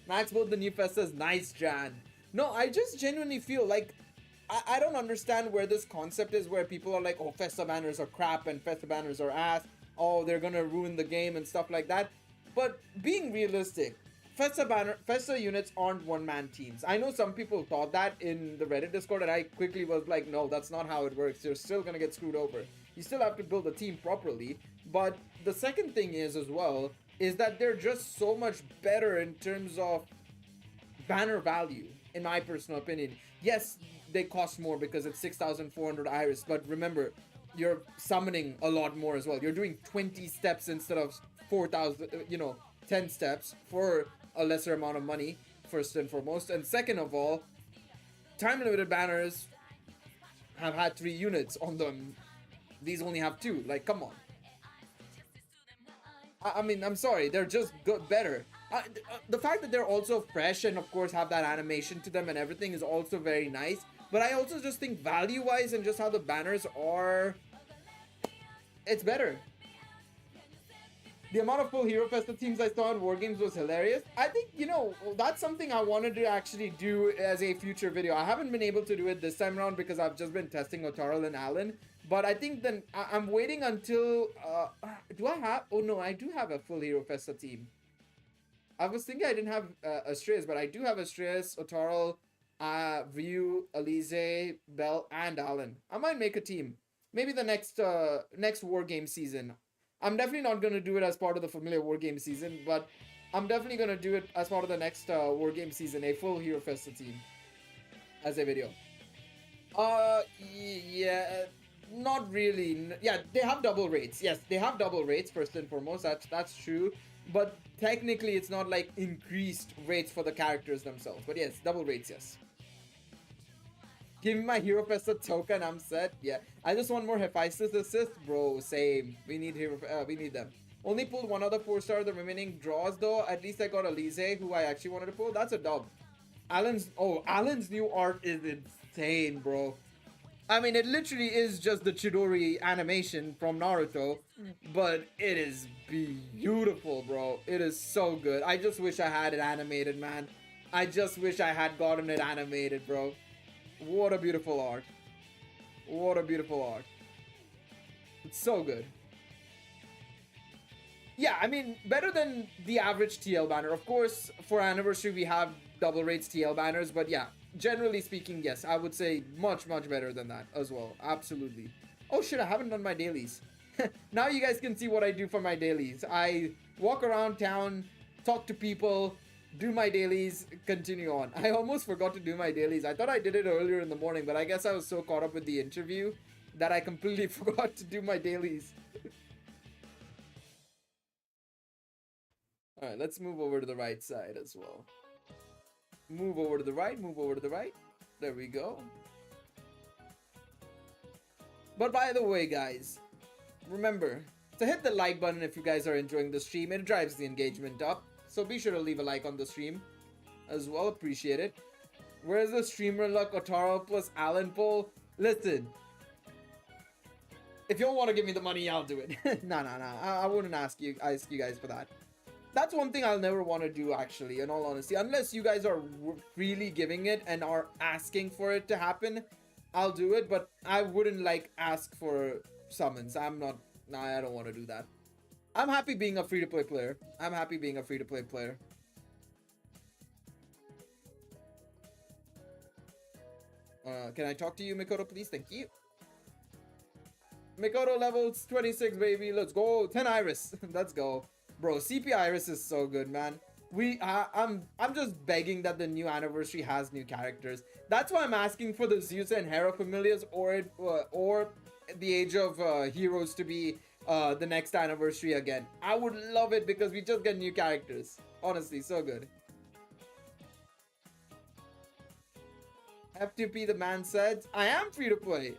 [SPEAKER 1] Max build the new Festas. Nice, Jan. No, I just genuinely feel like I don't understand where this concept is where people are like, oh, Festa banners are crap and Festa banners are ass. Oh, they're gonna ruin the game and stuff like that. But being realistic, Festa units aren't one-man teams. I know some people thought that in the Reddit Discord, and I quickly was like, no, that's not how it works. You're still gonna get screwed over. You still have to build a team properly. But the second thing is as well, is that they're just so much better in terms of banner value, in my personal opinion. Yes, they cost more because it's 6,400 iris, but remember, you're summoning a lot more as well. You're doing 20 steps instead of 4,000, 10 steps for a lesser amount of money, first and foremost. And second of all, time limited banners have had 3 units on them. These only have 2. Like, come on. I mean, I'm sorry, they're just better. The fact that they're also fresh and of course have that animation to them and everything is also very nice. But I also just think value-wise and just how the banners are, it's better. The amount of full Hero Festa teams I saw in Wargames was hilarious. I think, that's something I wanted to actually do as a future video. I haven't been able to do it this time around because I've just been testing Otaral and Alan. But I think then I'm waiting until, do I have, oh no, I do have a full Hero Festa team. I was thinking I didn't have Astraeus, but I do have Astraeus, Otaral, View, Alize, Bell, and Alan. I might make a team. Maybe the next Wargame season. I'm definitely not going to do it as part of the familiar Wargame season, but I'm definitely going to do it as part of the next Wargame season, a full Hero Festa team as a video. Yeah, not really. Yeah, they have double rates. Yes, they have double rates, first and foremost. That's true. But technically, it's not like increased rates for the characters themselves. But yes, double rates, yes. Give me my Hero Festa token, I'm set. Yeah, I just want more Hephaestus assists, bro. Same. We need we need them. Only pulled 1 other 4-star. The remaining draws though. At least I got Alize, who I actually wanted to pull. That's a dub. Alan's new art is insane, bro. I mean, it literally is just the Chidori animation from Naruto, but it is beautiful, bro. It is so good. I just wish I had it animated, man. I just wish I had gotten it animated, bro. What a beautiful art. What a beautiful art. It's so good. Yeah, I mean, better than the average TL banner. Of course, for Anniversary, we have double rates TL banners, but yeah, generally speaking, yes, I would say much, much better than that as well. Absolutely. Oh shit, I haven't done my dailies. Now you guys can see what I do for my dailies. I walk around town, talk to people, do my dailies, continue on. I almost forgot to do my dailies. I thought I did it earlier in the morning, but I guess I was so caught up with the interview that I completely forgot to do my dailies. Alright, let's move over to the right side as well. Move over to the right, move over to the right. There we go. But by the way, guys, remember to hit the like button if you guys are enjoying the stream. It drives the engagement up. So be sure to leave a like on the stream as well. Appreciate it. Where's the streamer luck? Otaro plus Alan poll? Listen, if you don't want to give me the money, I'll do it. Nah. I wouldn't ask you guys for that. That's one thing I'll never want to do, actually, in all honesty. Unless you guys are really giving it and are asking for it to happen, I'll do it. But I wouldn't, ask for summons. I don't want to do that. I'm happy being a free-to-play player. Can I talk to you, Mikoto, please? Thank you. Mikoto levels 26, baby. Let's go. 10 Iris. Let's go. Bro, CP Iris is so good, man. I'm just begging that the new anniversary has new characters. That's why I'm asking for the Zeus and Hera familiars or the Age of Heroes to be the next anniversary again. I would love it because we just get new characters. Honestly, so good. FTP, the man said, I am free to play.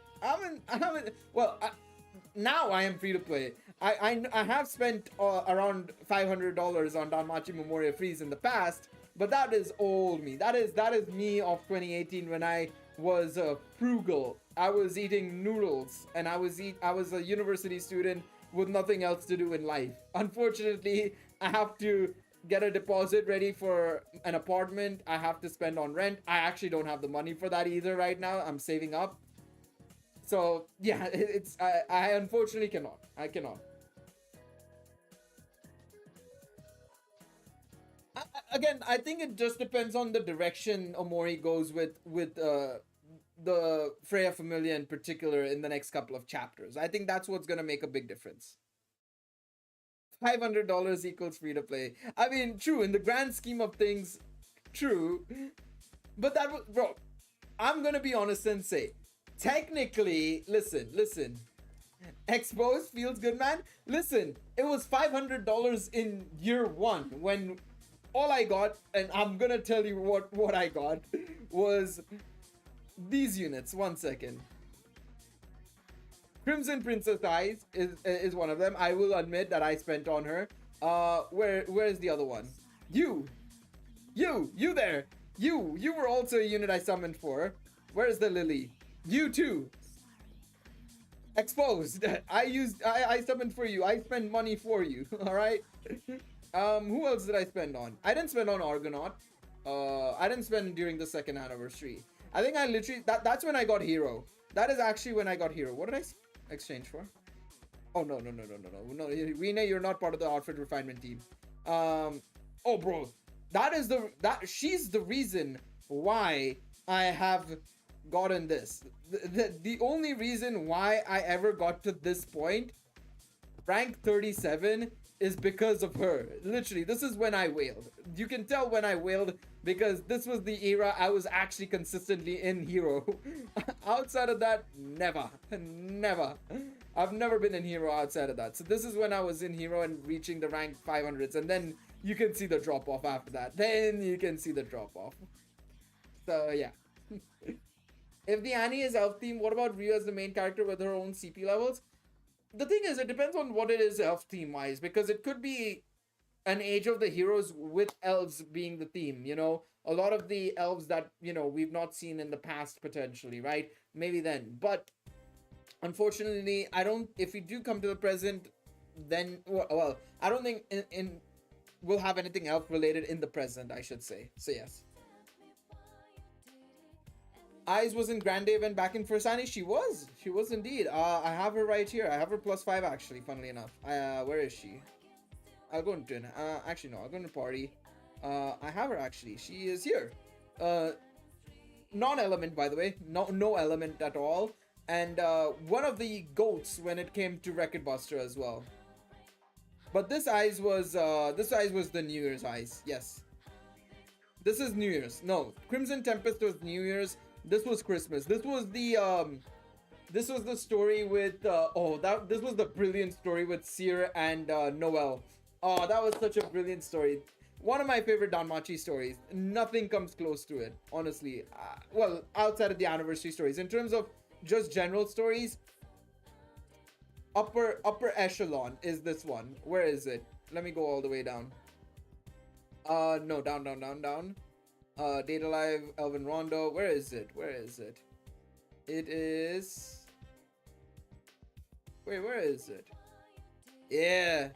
[SPEAKER 1] Now I am free to play. I have spent around $500 on Danmachi Memoria Freese in the past, but that is old me. That is me of 2018 when I was frugal. I was eating noodles, and I was a university student with nothing else to do in life. Unfortunately, I have to get a deposit ready for an apartment. I have to spend on rent. I actually don't have the money for that either right now. I'm saving up. So yeah, I unfortunately cannot. I cannot. Again, I think it just depends on the direction Omori goes with the FREYA Familia in particular in the next couple of chapters. I think that's what's gonna make a big difference. $500 equals free to play. I mean, true, in the grand scheme of things, true. But that was, bro, I'm gonna be honest and say, technically, listen. Exposed feels good, man. Listen, it was $500 in year one when all I got, and I'm gonna tell you what I got, was these units. One second. Crimson Princess Eyes is one of them. I will admit that I spent on her. Where's the other one? You there. You were also a unit I summoned for. Where's the Lily? You too. Exposed. I summoned for you. I spent money for you. All right. Who else did I spend on? I didn't spend on Argonaut. I didn't spend during the second anniversary. I think I literally that's when I got Hero. That is actually when I got Hero. What did I exchange for? Oh no. Rena, you're not part of the outfit refinement team. Oh bro, she's the reason why I have gotten this. The only reason why I ever got to this point, rank 37, is because of her. Literally, this is when I wailed. You can tell when I wailed because this was the era I was actually consistently in Hero. Outside of that, never. I've never been in Hero outside of that. So this is when I was in Hero and reaching the rank 500s, and then you can see the drop off after that. Then you can see the drop off. So yeah. If the Annie is elf theme, what about Ryu as the main character with her own CP levels? The thing is, it depends on what it is elf theme wise, because it could be an Age of the Heroes with elves being the theme, you know? A lot of the elves that, you know, we've not seen in the past potentially, right? Maybe then. But unfortunately, if we do come to the present, then, well, I don't think we'll have anything elf related in the present, I should say. So yes. Eyes was in Grande event back in First Annie. She was indeed. I have her right here. I have her +5 actually, funnily enough. Where is she? I'll go into actually no, I'll go into party. I have her actually. She is here. Non-element, by the way. No element at all. And one of the goats when it came to Record Buster as well. But this eyes was the New Year's eyes. Yes. This is New Year's. No, Crimson Tempest was New Year's. This was Christmas. This was the story with this was the brilliant story with Seer and Noel. Oh, that was such a brilliant story. One of my favorite Danmachi stories. Nothing comes close to it, honestly. Well, outside of the anniversary stories, in terms of just general stories, upper echelon is this one. Where is it? Let me go all the way down. No, down. Data Live, Elvin Rondo. Where is it? It is... Wait, where is it? Yeah.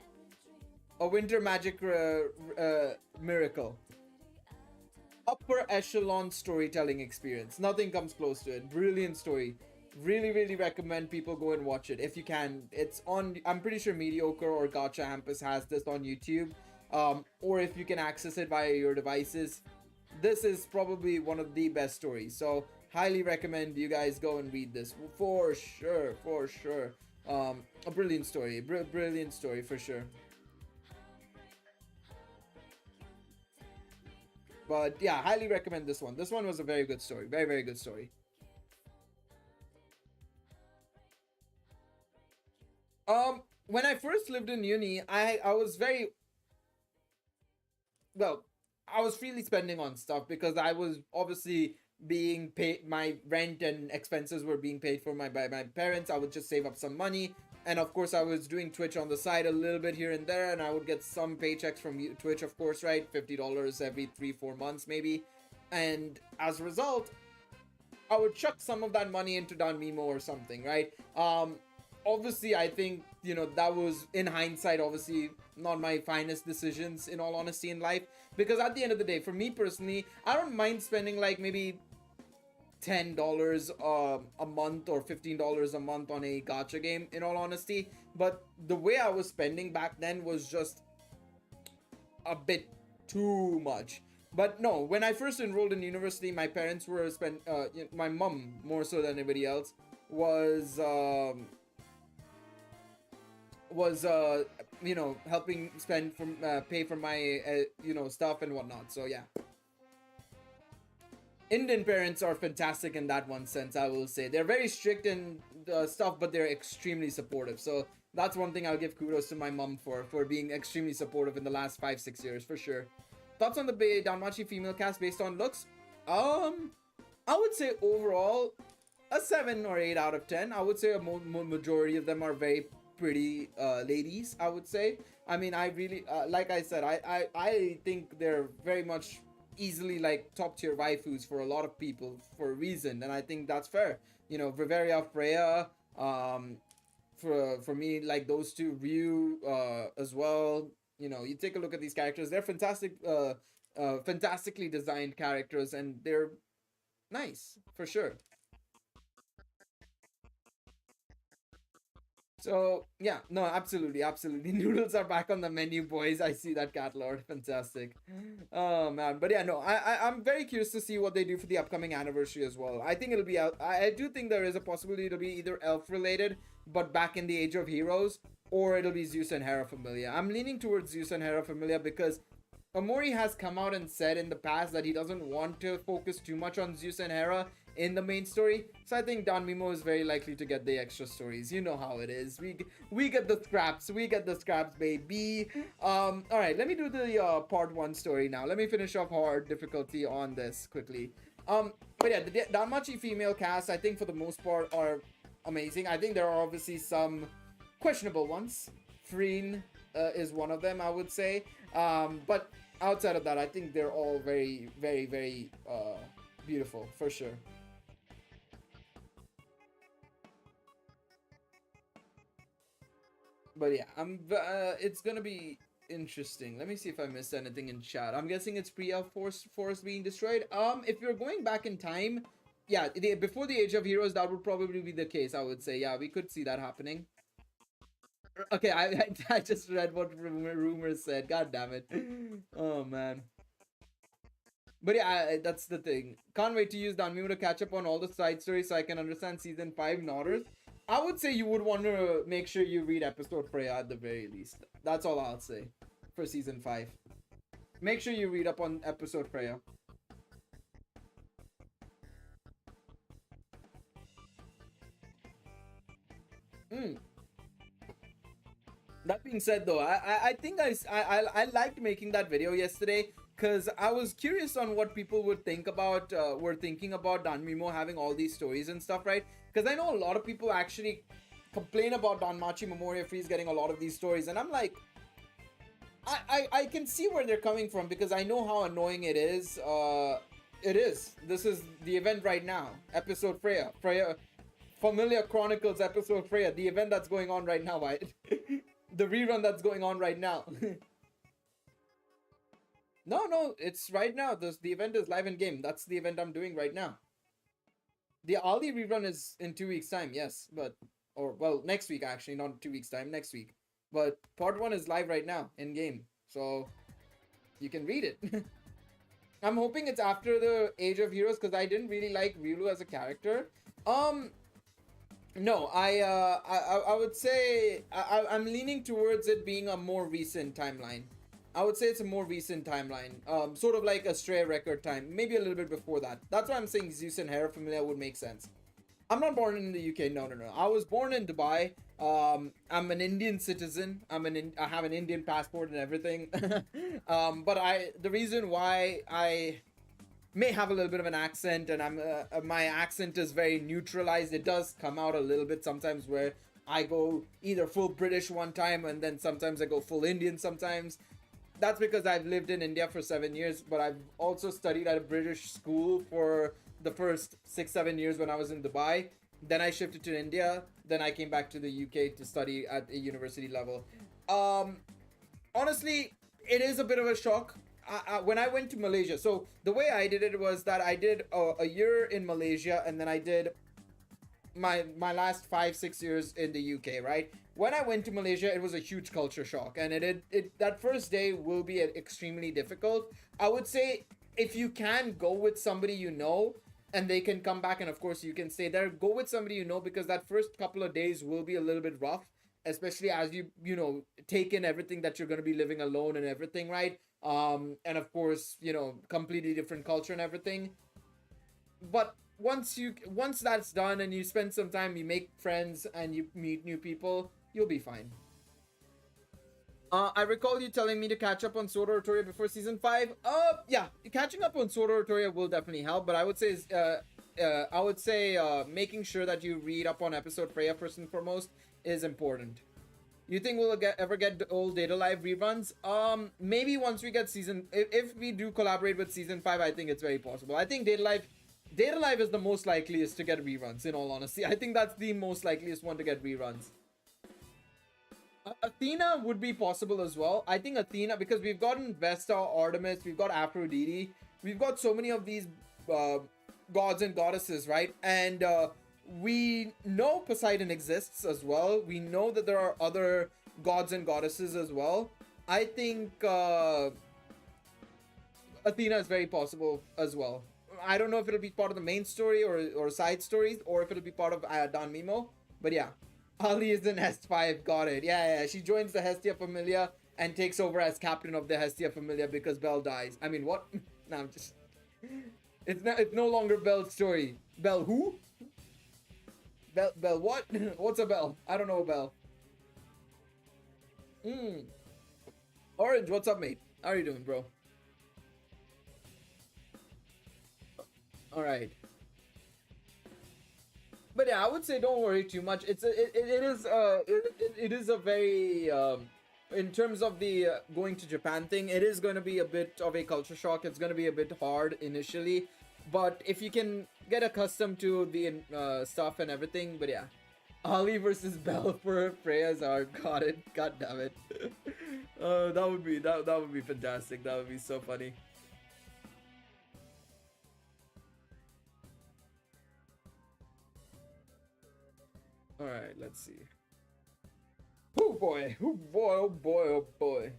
[SPEAKER 1] A Winter Magic Miracle. Upper echelon storytelling experience. Nothing comes close to it. Brilliant story. Really recommend people go and watch it if you can. It's on, I'm pretty sure Mediocre or Gacha Hampus has this on YouTube. Or if you can access it via your devices. this is probably one of the best stories. So highly recommend you guys go and read this for sure, for sure. A brilliant story, brilliant story for sure. But yeah, highly recommend this one. This one was a very good story, very very good story. When I first lived in uni, I was very well, I was freely spending on stuff because I was obviously being paid, my rent and expenses were being paid for by my parents. I would just save up some money. And of course, I was doing Twitch on the side a little bit here and there, and I would get some paychecks from Twitch, of course, right? $50 every 3-4 months, maybe. And as a result, I would chuck some of that money into Danmemo or something, right? Obviously, I think, that was, in hindsight, obviously not my finest decisions, in all honesty, in life. Because at the end of the day, for me personally, I don't mind spending like maybe $10 a month or $15 a month on a gacha game, in all honesty. But the way I was spending back then was just a bit too much. But no, when I first enrolled in university, my parents were my mom more so than anybody else was helping spend from pay for my stuff and whatnot. So yeah, Indian parents are fantastic in that one sense. I will say they're very strict and stuff, but they're extremely supportive. So that's one thing I'll give kudos to my mom for being extremely supportive in the last 5-6 years for sure. Thoughts on the Danmachi female cast based on looks? I would say overall a 7 or 8 out of 10. I would say a majority of them are very pretty ladies, I would say. I mean, I really like I said, I think they're very much easily like top tier waifus for a lot of people for a reason, and I think that's fair. Viveria, FREYA, for me, like those two, Ryu as well. You take a look at these characters, they're fantastic, fantastically designed characters, and they're nice for sure. So yeah, no, absolutely, absolutely. Noodles are back on the menu, boys. I see that, cat lord. Fantastic. Oh man, but yeah, no, I'm very curious to see what they do for the upcoming anniversary as well. I think it'll be out. I do think there is a possibility it'll be either elf related, but back in the Age of Heroes, or it'll be Zeus and Hera Familia. I'm leaning towards Zeus and Hera Familia because Omori has come out and said in the past that he doesn't want to focus too much on Zeus and Hera in the main story. So I think Danmemo is very likely to get the extra stories. You know how it is. We get the scraps. We get the scraps, baby. All right, let me do the part 1 story now. Let me finish off hard difficulty on this quickly. But yeah, the Danmachi female cast, I think for the most part are amazing. I think there are obviously some questionable ones. Freen is one of them, I would say. But outside of that, I think they're all very, very, very beautiful for sure. But yeah, it's gonna be interesting. Let me see if I missed anything in chat. I'm guessing it's pre-elf forest being destroyed. If you're going back in time, yeah, before the Age of Heroes, that would probably be the case. I would say, yeah, we could see that happening. Okay, I just read what rumors said. God damn it. Oh man. But yeah, that's the thing. Can't wait to use Danmeo to catch up on all the side stories so I can understand season 5 Nodders. I would say you would want to make sure you read episode FREYA at the very least. That's all I'll say for season 5. Make sure you read up on episode FREYA. Mm. That being said, though, I think I liked making that video yesterday because I was curious on what people would think about were thinking about Danmemo having all these stories and stuff, right? Because I know a lot of people actually complain about Danmachi Memoria Freese getting a lot of these stories, and I'm like, I can see where they're coming from because I know how annoying it is. It is. This is the event right now. Episode FREYA. Familiar Chronicles episode FREYA. The event that's going on right now, right? The rerun that's going on right now. No, it's right now. The event is live in game. That's the event I'm doing right now. The Ali rerun is in 2 weeks time, yes, but well, next week actually, not 2 weeks time, next week. But part 1 is live right now in game, so you can read it. I'm hoping it's after the Age of Heroes because I didn't really like Ryulu as a character. Um, no, I would say I'm leaning towards it being a more recent timeline. I would say it's a more recent timeline, sort of like a Stray record time, maybe a little bit before that. That's why I'm saying Zeus and Hera Familia would make sense. I'm not born in the UK. No, no, no. I was born in Dubai. I'm an Indian citizen. I have an Indian passport and everything. But the reason why I may have a little bit of an accent, and my accent is very neutralized. It does come out a little bit sometimes where I go either full British one time and then sometimes I go full Indian sometimes. That's because I've lived in India for 7 years, but I've also studied at a British school for the first 6 7 years when I was in Dubai. Then I shifted to India. Then I came back to the UK to study at a university level. Um, Honestly, it is a bit of a shock. When I went to Malaysia, so the way I did it was that I did a year in Malaysia, and then I did my last 5 6 years in the UK. Right, when I went to Malaysia, it was a huge culture shock, and it that first day will be extremely difficult. I would say if you can go with somebody you know, and they can come back, and of course you can stay there. Go with somebody you know because that first couple of days will be a little bit rough, especially as you take in everything that you're going to be living alone and everything, right? And of course, completely different culture and everything. But once that's done and you spend some time, you make friends and you meet new people, you'll be fine. I recall you telling me to catch up on Sword Art Autoria before season 5. Yeah, catching up on Sword Art Autoria will definitely help, but I would say making sure that you read up on episode Freya first and foremost is important. You think we'll ever get the old Data Live reruns? Maybe once we get if we do collaborate with season 5, I think it's very possible. I think Data Live is the most likeliest to get reruns. In all honesty, I think that's the most likeliest one to get reruns. Athena would be possible as well. I think Athena, because we've gotten Vesta, Artemis, we've got Aphrodite, we've got so many of these uh, gods and goddesses, right? And we know Poseidon exists as well. We know that there are other gods and goddesses as well. I think Athena is very possible as well. I don't know if it'll be part of the main story or side stories, or if it'll be part of Danmemo. But yeah, Ali is in Hest 5. Got it. Yeah, yeah. She joins the Hestia Familia and takes over as captain of the Hestia Familia because Belle dies. I mean, what? No, I'm just. It's no longer Belle's story. Belle who? Belle what? What's a Belle? I don't know a Belle. Hmm. Orange, what's up, mate? How are you doing, bro? All right. But yeah, I would say don't worry too much. It is a very in terms of the going to Japan thing, it is going to be a bit of a culture shock. It's going to be a bit hard initially, but if you can get accustomed to the stuff and everything, but yeah, Ali versus Belle for Freya's art. Got it. God damn it. That would be fantastic. That would be so funny. All right, let's see. Oh boy, oh boy, oh boy, oh boy.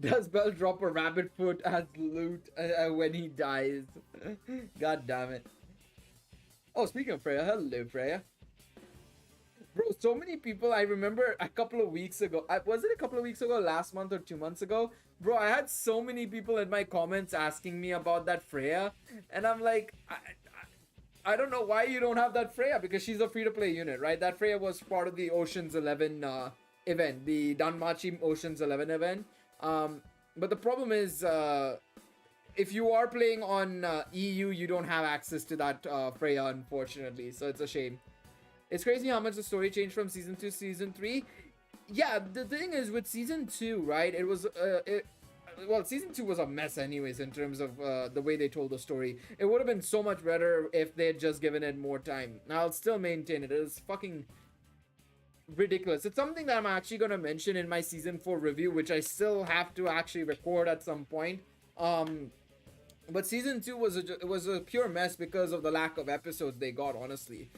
[SPEAKER 1] Does Bell drop a rabbit foot as loot when he dies? God damn it. Oh, speaking of Freya, hello Freya. Bro, so many people. I remember a couple of weeks ago. Was it a couple of weeks ago, last month or 2 months ago? Bro, I had so many people in my comments asking me about that Freya. And I'm like, I don't know why you don't have that Freya because she's a free to play unit, right? That Freya was part of the Ocean's 11 event, the Danmachi Ocean's 11 event. But the problem is, if you are playing on EU, you don't have access to that Freya, unfortunately. So it's a shame. It's crazy how much the story changed from season 2 to season 3. Yeah, the thing is with season 2, right? Well, season 2 was a mess anyways in terms of the way they told the story. It would have been so much better if they had just given it more time. Now, I'll still maintain it. It is fucking ridiculous. It's something that I'm actually going to mention in my season 4 review, which I still have to actually record at some point. But season 2 was a pure mess because of the lack of episodes they got, honestly.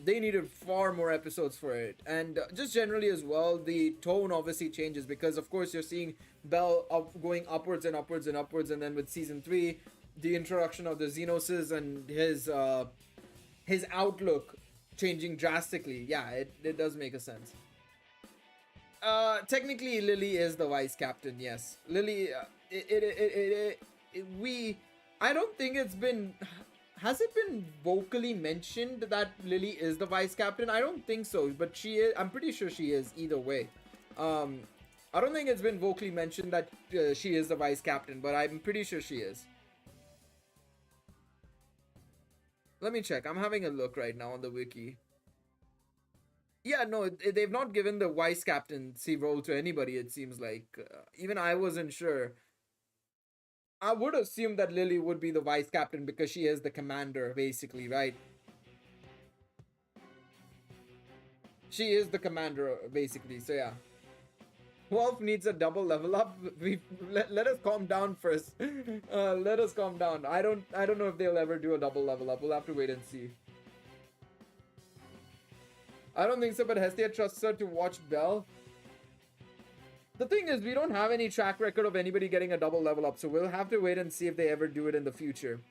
[SPEAKER 1] They needed far more episodes for it. And just generally as well, the tone obviously changes because, of course, you're seeing Bell going upwards and upwards and upwards, and then with season 3, the introduction of the Xenoses and his outlook changing drastically. Yeah, it does make a sense. Technically, Lily is the vice captain. Yes, Lily. We. I don't think it's been. Has it been vocally mentioned that Lily is the vice captain? I don't think so, but she is. I'm pretty sure she is either way. I don't think it's been vocally mentioned that she is the vice captain, but I'm pretty sure she is. Let me check. I'm having a look right now on the wiki. Yeah, no, they've not given the vice captaincy role to anybody, it seems like. Even I wasn't sure. I would assume that Lily would be the vice captain because she is the commander, basically, right? She is the commander, basically, so yeah. Wolf needs a double level up. Let us calm down first. Let us calm down. I don't know if they'll ever do a double level up. We'll have to wait and see. I don't think so, but Hestia trusts her to watch Bell. The thing is, we don't have any track record of anybody getting a double level up, so we'll have to wait and see if they ever do it in the future.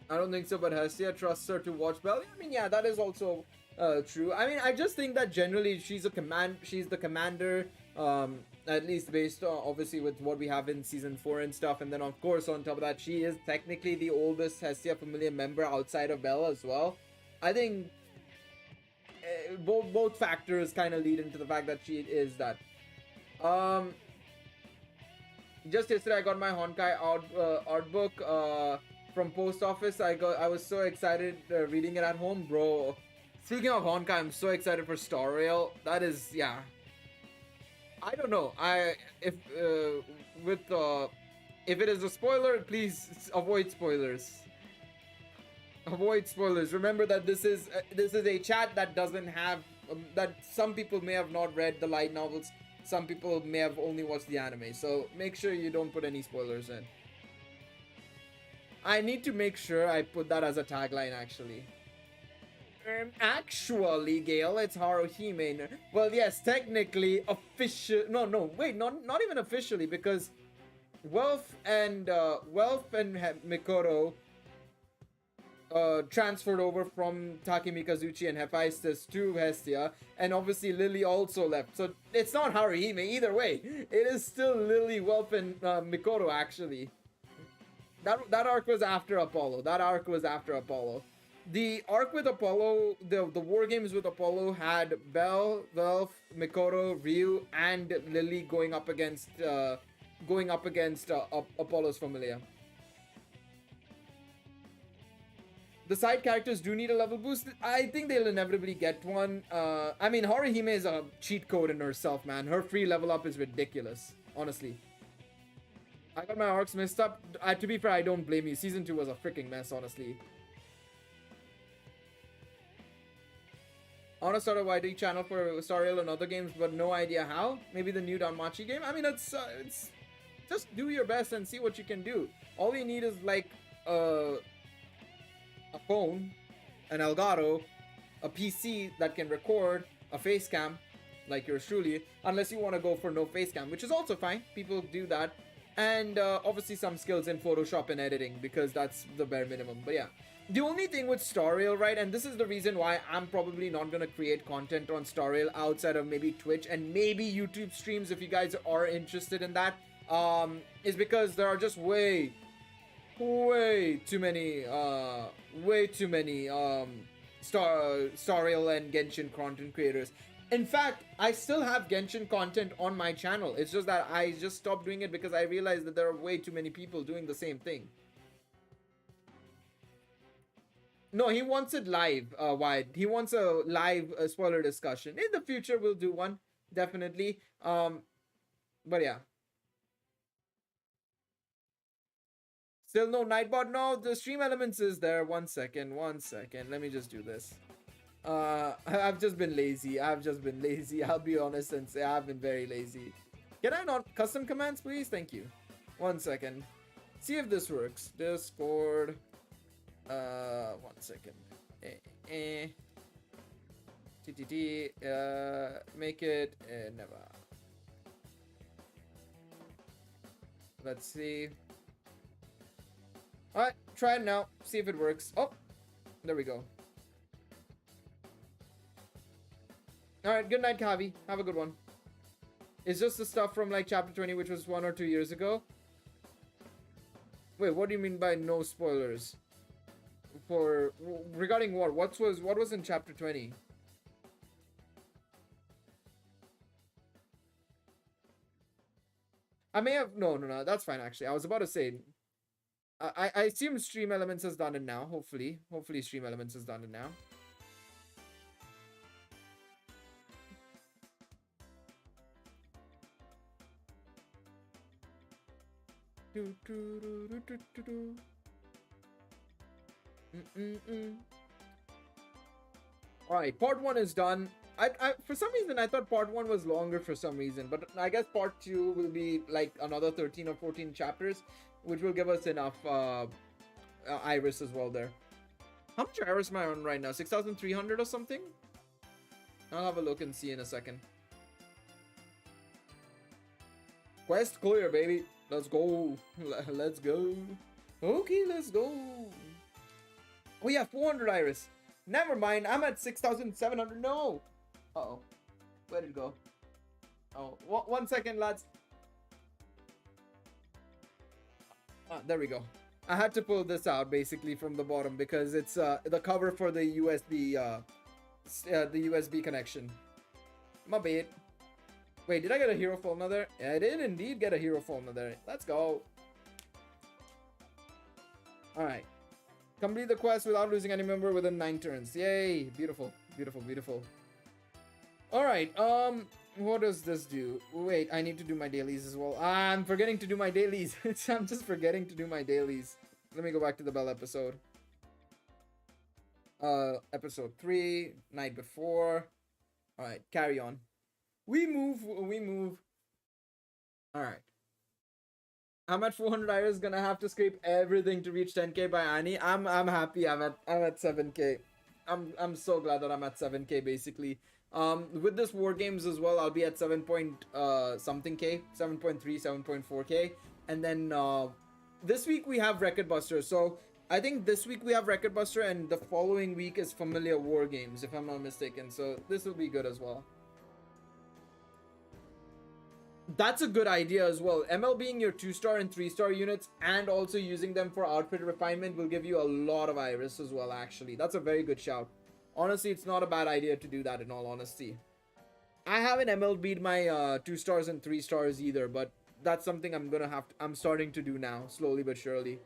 [SPEAKER 1] I don't think so, but Hestia trusts her to watch Bell. I mean, yeah, that is also true. I mean, I just think that generally she's the commander. At least based on obviously with what we have in season 4 and stuff, and then of course on top of that, she is technically the oldest Hestia familiar member outside of Bella as well. I think both factors kind of lead into the fact that she is that. Just yesterday I got my Honkai art book from post office. I was so excited reading it at home, bro. Speaking of Honkai, I'm so excited for Star Rail. That is, yeah. I don't know. If it is a spoiler, please avoid spoilers. Avoid spoilers. Remember that this is a chat that doesn't have that some people may have not read the light novels. Some people may have only watched the anime. So make sure you don't put any spoilers in. I need to make sure I put that as a tagline actually. Actually, Gale, it's Haruhime. Well, yes, technically, No, wait, not even officially, because Wealth and Mikoto transferred over from Takemikazuchi and Hephaestus to Hestia, and obviously Lily also left. So it's not Haruhime either way. It is still Lily, Wealth, and Mikoto actually. That arc was after Apollo. The arc with Apollo, the war games with Apollo had Bell, Velf, Mikoto, Ryu, and Lily going up against Apollo's familia. The side characters do need a level boost. I think they'll inevitably get one. I mean, Haruhime is a cheat code in herself, man. Her free level up is ridiculous, honestly. I got my arcs messed up. To be fair, I don't blame you. Season 2 was a freaking mess, honestly. I want to start a YT channel for Star Rail and other games, but no idea how. Maybe the new Danmachi game. I mean, it's just do your best and see what you can do. All you need is like a phone, an Elgato, a PC that can record, a face cam, like yours truly. Unless you want to go for no face cam, which is also fine. People do that, and obviously some skills in Photoshop and editing because that's the bare minimum. But yeah. The only thing with Star Rail, right, and this is the reason why I'm probably not going to create content on Star Rail outside of maybe Twitch and maybe YouTube streams if you guys are interested in that, is because there are just way too many Star Rail and Genshin content creators. In fact, I still have Genshin content on my channel. It's just that I just stopped doing it because I realized that there are way too many people doing the same thing. No, he wants it live, Wide. He wants a live spoiler discussion. In the future, we'll do one, definitely. But yeah. Still no Nightbot? No, the stream elements is there. One second. Let me just do this. I've just been lazy. I'll be honest and say I've been very lazy. Can I not custom commands, please? Thank you. 1 second. See if this works. Discord. 1 second. TTT. Make it never. Let's see. Alright, try it now. See if it works. Oh, there we go. Alright, good night, Kavi. Have a good one. It's just the stuff from like chapter 20, which was 1 or 2 years ago. Wait, what do you mean by no spoilers? For regarding what? What was in chapter 20? I may have no, that's fine actually. I was about to say I assume Stream Elements has done it now, hopefully. Hopefully Stream Elements has done it now. Alright, part 1 is done. I for some reason I thought part 1 was longer for some reason, but I guess part 2 will be like another 13 or 14 chapters, which will give us enough iris as well there. How much iris am I on right now? 6,300 or something? I'll have a look and see in a second. Quest clear, baby. Let's go. Let's go. Okay, let's go. Oh yeah, 400 iris. Never mind, I'm at 6,700. No. Uh-oh. Where did it go? Oh, 1 second, lads. Ah, there we go. I had to pull this out basically from the bottom because it's the cover for the USB connection. My bad. Wait, did I get a hero Fulna there? Yeah, I did indeed get a hero Fulna there. Let's go. Alright. Complete the quest without losing any member within 9 turns. Yay! Beautiful. Beautiful, beautiful. Alright, what does this do? Wait, I need to do my dailies as well. I'm forgetting to do my dailies. I'm just forgetting to do my dailies. Let me go back to the Bell episode. Episode 3, night before. Alright, carry on. We move. Alright. I'm at 400 iris, gonna have to scrape everything to reach 10k by Annie. I'm happy I'm at 7k. I'm so glad that I'm at 7k basically. With this war games as well, I'll be at 7 point something k, 7.3, 7.4k, and then this week we have Record Buster. So I think this week we have Record Buster, and the following week is Familiar War Games, if I'm not mistaken. So this will be good as well. That's a good idea as well. ML being your 2-star and 3-star units and also using them for outfit refinement will give you a lot of iris as well, actually. That's a very good shout. Honestly, it's not a bad idea to do that in all honesty. I haven't ML beat my 2 stars and 3 stars either, but that's something I'm starting to do now, slowly but surely.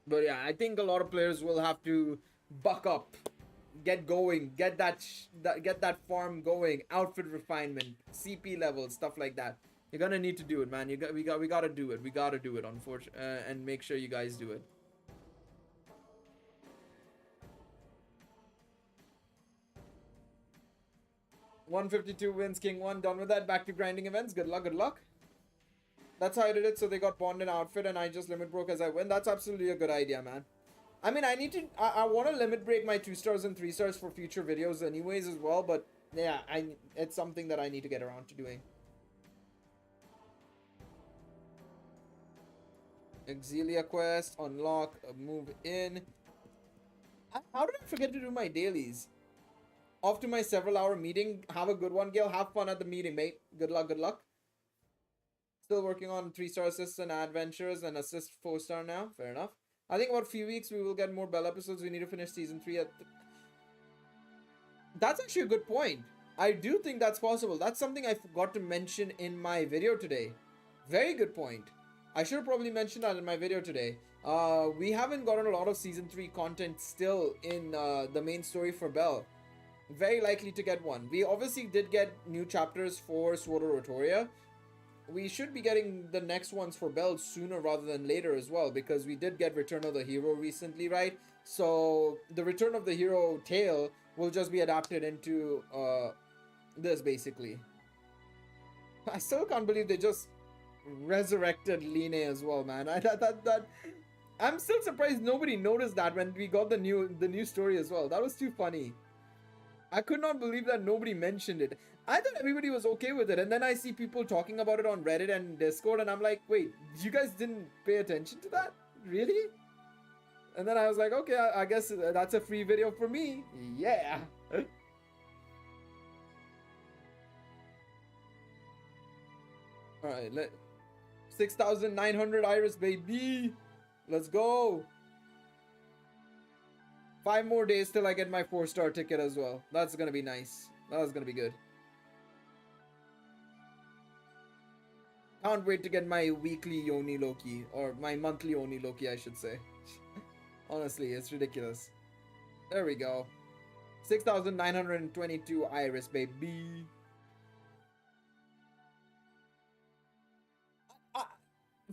[SPEAKER 1] But yeah, I think a lot of players will have to buck up, get going, get that farm going, outfit refinement, CP levels, stuff like that. You're gonna need to do it, man. We gotta do it. We gotta do it, unfortunately, and make sure you guys do it. $152 wins, King 1. Done with that. Back to grinding events. Good luck. Good luck. That's how I did it, so they got bond and outfit and I just limit broke as I win. That's absolutely a good idea, man. I mean, I want to limit break my 2 stars and 3 stars for future videos anyways as well, but yeah, it's something that I need to get around to doing. Exilia quest, unlock, move in. How did I forget to do my dailies? Off to my several hour meeting. Have a good one, Gail. Have fun at the meeting, mate. Good luck, good luck. Still working on 3-star assists and adventures and assist 4-star now. Fair enough. I think about a few weeks we will get more Bell episodes. We need to finish season 3 at That's actually a good point. I do think that's possible. That's something I forgot to mention in my video today. Very good point. I should have probably mentioned that in my video today. We haven't gotten a lot of season 3 content still in the main story for Bell. Very likely to get one. We obviously did get new chapters for Sword of Rotoria. we should be getting the next ones for bells sooner rather than later as well, because we did get Return of the Hero recently, right? So the Return of the Hero tale will just be adapted into this basically. I still can't believe they just resurrected Line as well, man. That I'm still surprised nobody noticed that when we got the new story as well. That was too funny. I could not believe that nobody mentioned it. I thought everybody was okay with it, and then I see people talking about it on Reddit and Discord, and I'm like, wait, you guys didn't pay attention to that? Really? And then I was like, okay, I guess that's a free video for me. Yeah. Alright, 6,900 Iris, baby. Let's go. 5 more days till I get my 4-star ticket as well. That's gonna be nice. That's gonna be good. Can't wait to get my weekly Yoni Loki, or my monthly Oni Loki, I should say. Honestly, it's ridiculous. There we go. 6,922 Iris, baby.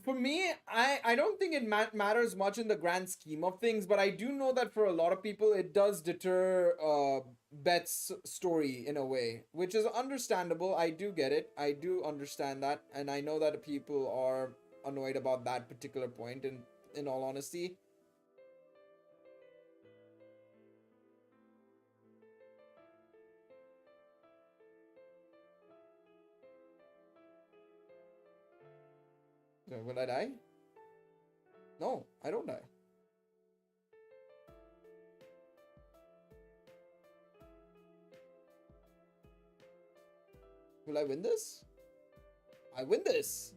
[SPEAKER 1] For me, I don't think it matters much in the grand scheme of things, but I do know that for a lot of people, it does deter Beth's story in a way, which is understandable. I do get it. I do understand that, and I know that people are annoyed about that particular point, in all honesty. So, will I die? No, I don't die. Will I win this? I win this.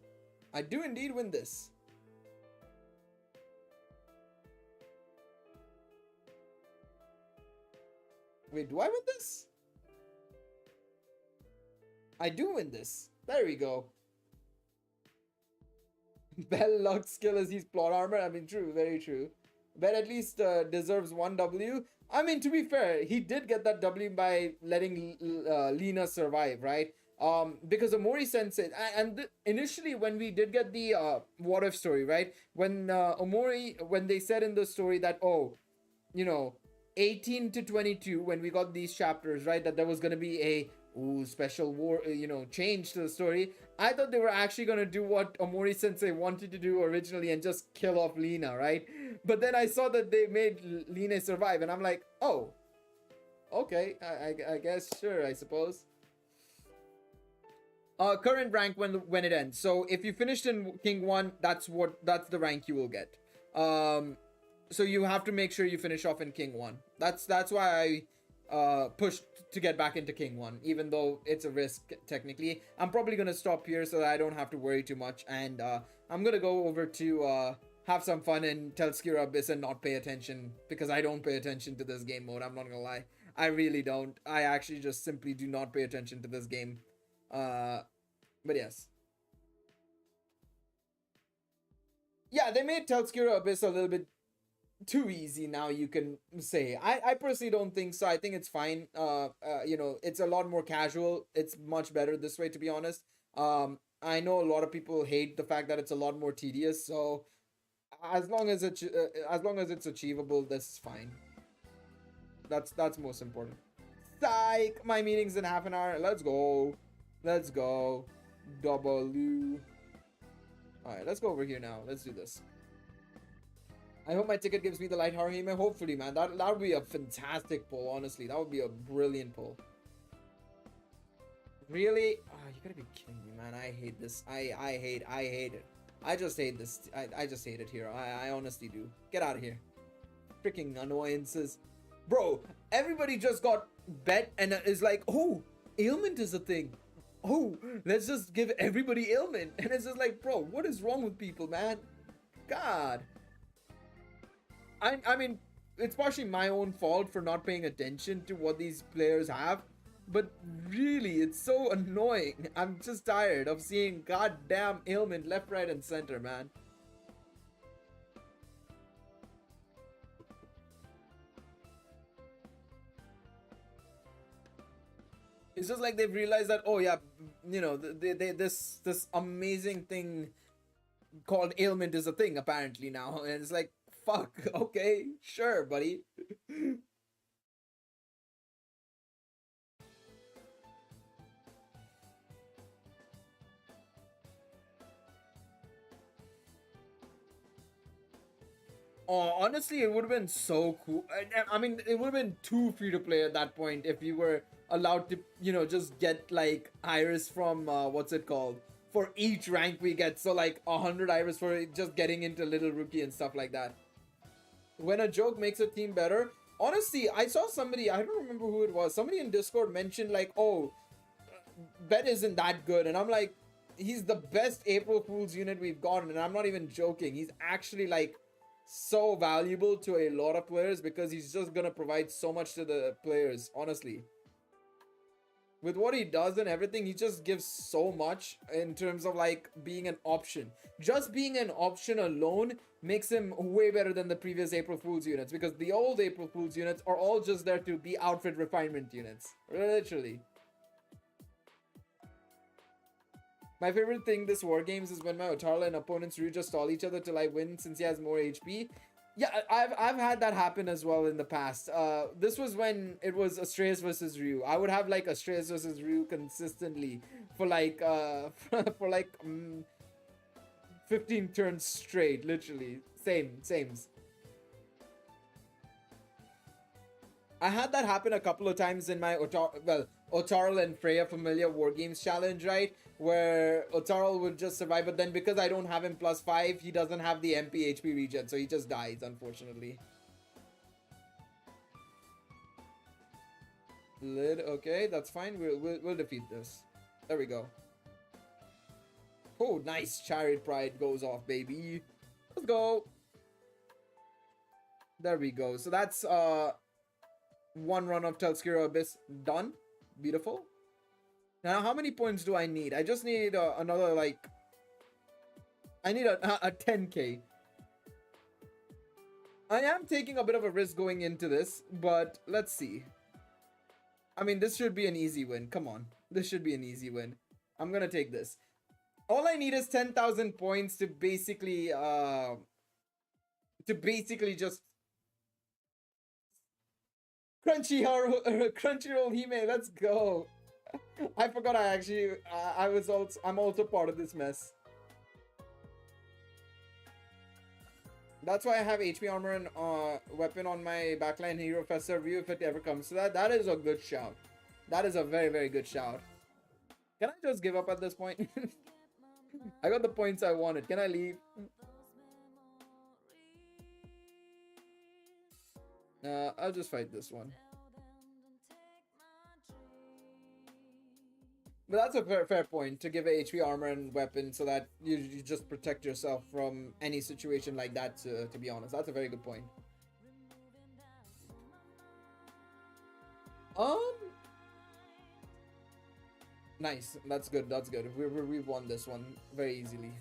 [SPEAKER 1] I do indeed win this. Wait, do I win this? I do win this. There we go. Bell luck skill as he's plot armor. I mean, true, very true. Bell at least deserves 1 W. I mean, to be fair, he did get that W by letting Lina survive, right? Because Omori Sensei, and initially when we did get the what if story, right? When when they said in the story that, oh, 18 to 22, when we got these chapters, right, that there was gonna be a special war, change to the story. I thought they were actually gonna do what Omori Sensei wanted to do originally and just kill off Lina, right? But then I saw that they made Lina survive, and I'm like, oh, okay, I guess, sure, I suppose. Current rank when it ends. So if you finished in King 1, that's the rank you will get. So you have to make sure you finish off in King 1. That's why I pushed to get back into King 1, even though it's a risk technically. I'm probably gonna stop here so that I don't have to worry too much, and I'm gonna go over to have some fun and tell Skira Abyss and not pay attention, because I don't pay attention to this game mode. I'm not gonna lie, I really don't. I actually just simply do not pay attention to this game. But yes. Yeah, they made Telskira Abyss a little bit too easy now, you can say. I personally don't think so. I think it's fine. It's a lot more casual. It's much better this way, to be honest. I know a lot of people hate the fact that it's a lot more tedious, so as long as it's achievable, this is fine. That's most important. Psych! My meeting's in half an hour. Let's go. Let's go. W. Alright, let's go over here now. Let's do this. I hope my ticket gives me the light Haruhime. Hopefully, man. That would be a fantastic pull, honestly. That would be a brilliant pull. Really? Oh, you gotta be kidding me, man. I hate this. I hate it. I just hate this. I just hate it here. I honestly do. Get out of here. Freaking annoyances. Bro, everybody just got bet and is like, oh, ailment is a thing. Oh, let's just give everybody ailment. And it's just like, bro, what is wrong with people, man? God. I mean, it's partially my own fault for not paying attention to what these players have. But really, it's so annoying. I'm just tired of seeing goddamn ailment left, right, and center, man. It's just like they've realized that, oh yeah, you know, this amazing thing called ailment is a thing apparently now, and it's like, fuck, okay, sure, buddy. Oh, honestly, it would have been so cool. I mean, it would have been too free to play at that point if you were allowed to, you know, just get like iris from what's it called, for each rank we get. So like 100 iris for just getting into little rookie and stuff like that. When a joke makes a team better, honestly, I saw somebody, I don't remember who it was. Somebody in Discord mentioned like, oh, Bet isn't that good, and I'm like, he's the best April Fool's unit we've gotten, and I'm not even joking. He's actually like so valuable to a lot of players because he's just gonna provide so much to the players, honestly. With what he does and everything, he just gives so much in terms of like being an option. Just being an option alone makes him way better than the previous April Fool's units, because the old April Fool's units are all just there to be outfit refinement units. Literally. My favorite thing this war games is when my Otara and opponents Ryu just stall each other till I win since he has more HP. Yeah, I've had that happen as well in the past. This was when it was Astreus versus Ryu. I would have like Astreus versus Ryu consistently for like for like 15 turns straight, literally. Same. I had that happen a couple of times in my Otara and FREYA Familiar War Games challenge, right? Where Otaro would just survive, but then because I don't have him +5, he doesn't have the MP HP regen, so he just dies, unfortunately. Lid, okay, that's fine. We'll defeat this. There we go. Oh, nice. Chariot Pride goes off, baby. Let's go. There we go. So that's one run of Telskira Abyss done. Beautiful. Now, how many points do I need? I just need another, like... I need a 10k. I am taking a bit of a risk going into this, but let's see. I mean, this should be an easy win. Come on. This should be an easy win. I'm gonna take this. All I need is 10,000 points to basically just... Crunchyroll Hime, let's go. I forgot I'm also part of this mess. That's why I have HP armor and weapon on my backline hero Festa review if it ever comes to that. That is a good shout. That is a very, very good shout. Can I just give up at this point? I got the points I wanted. Can I leave? I'll just fight this one. But that's a fair point, to give a HP armor and weapon so that you just protect yourself from any situation like that, to be honest. That's a very good point. Nice. That's good. That's good. We won this one very easily.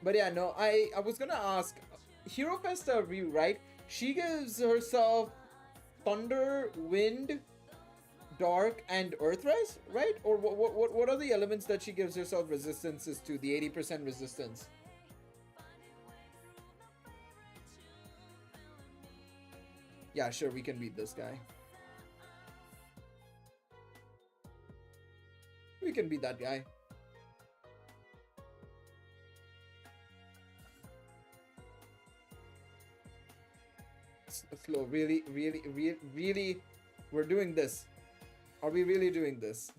[SPEAKER 1] But yeah, no, I was gonna ask, Hero Festa Ryu, right? She gives herself Thunder, Wind, Dark, and Earth Res, right? Or what are the elements that she gives herself resistances to? The 80% resistance. Yeah, sure, we can beat this guy. We can beat that guy. Slow, really, we're doing this. Are we really doing this?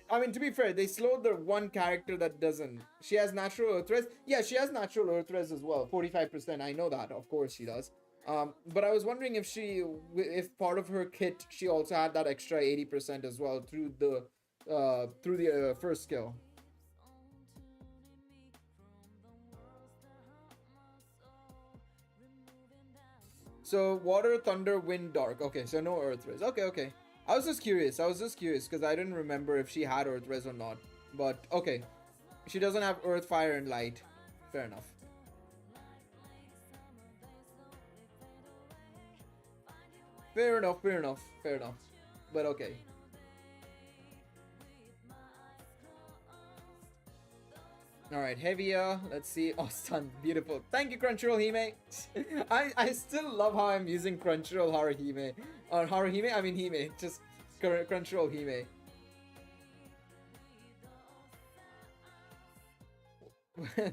[SPEAKER 1] I mean, to be fair, they slowed the one character that doesn't. She has natural Earth Res. Yeah, she has natural Earth Res as well. 45%. I know that. Of course she does. But I was wondering if part of her kit, she also had that extra 80% as well through the first skill. So water, thunder, wind, dark. Okay, so no earth res. Okay. I was just curious because I didn't remember if she had earth res or not. But okay, she doesn't have earth, fire, and light. Fair enough. Fair enough, fair enough, fair enough. But okay. Alright, heavier. Let's see. Oh, stun. Beautiful. Thank you, Crunchyroll Hime. I still love how I'm using Crunchyroll Haruhime. Or Haruhime? I mean Hime. Just Crunchyroll Hime.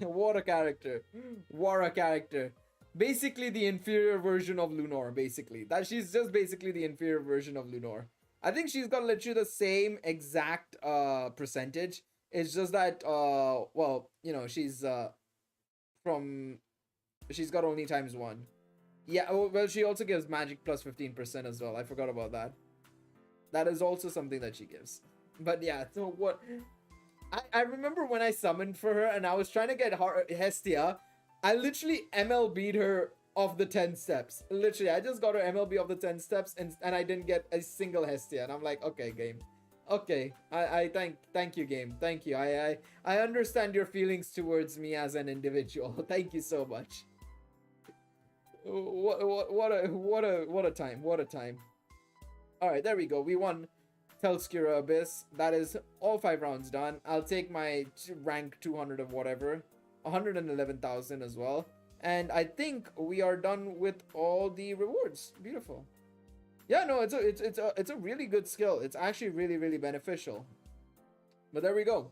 [SPEAKER 1] What a character. What a character. Basically the inferior version of Lunor, basically. That she's just basically the inferior version of Lunor. I think she's got literally the same exact percentage. It's just that well, you know, she's from she's got only ×1. Yeah, well she also gives magic plus 15% as well. I forgot about that. That is also something that she gives. But yeah, so what I remember when I summoned for her and I was trying to get Hestia, I literally MLB'd her of the 10 steps. Literally, I just got her MLB of the 10 steps and I didn't get a single Hestia. And I'm like, okay, game. Okay, I thank you, game. Thank you. I understand your feelings towards me as an individual. Thank you so much. What a time. What a time. Alright, there we go. We won Telskira Abyss. That is all 5 rounds done. I'll take my rank 200 of whatever. 111,000 as well. And I think we are done with all the rewards. Beautiful. Yeah, no, it's a really good skill. It's actually really beneficial. But there we go.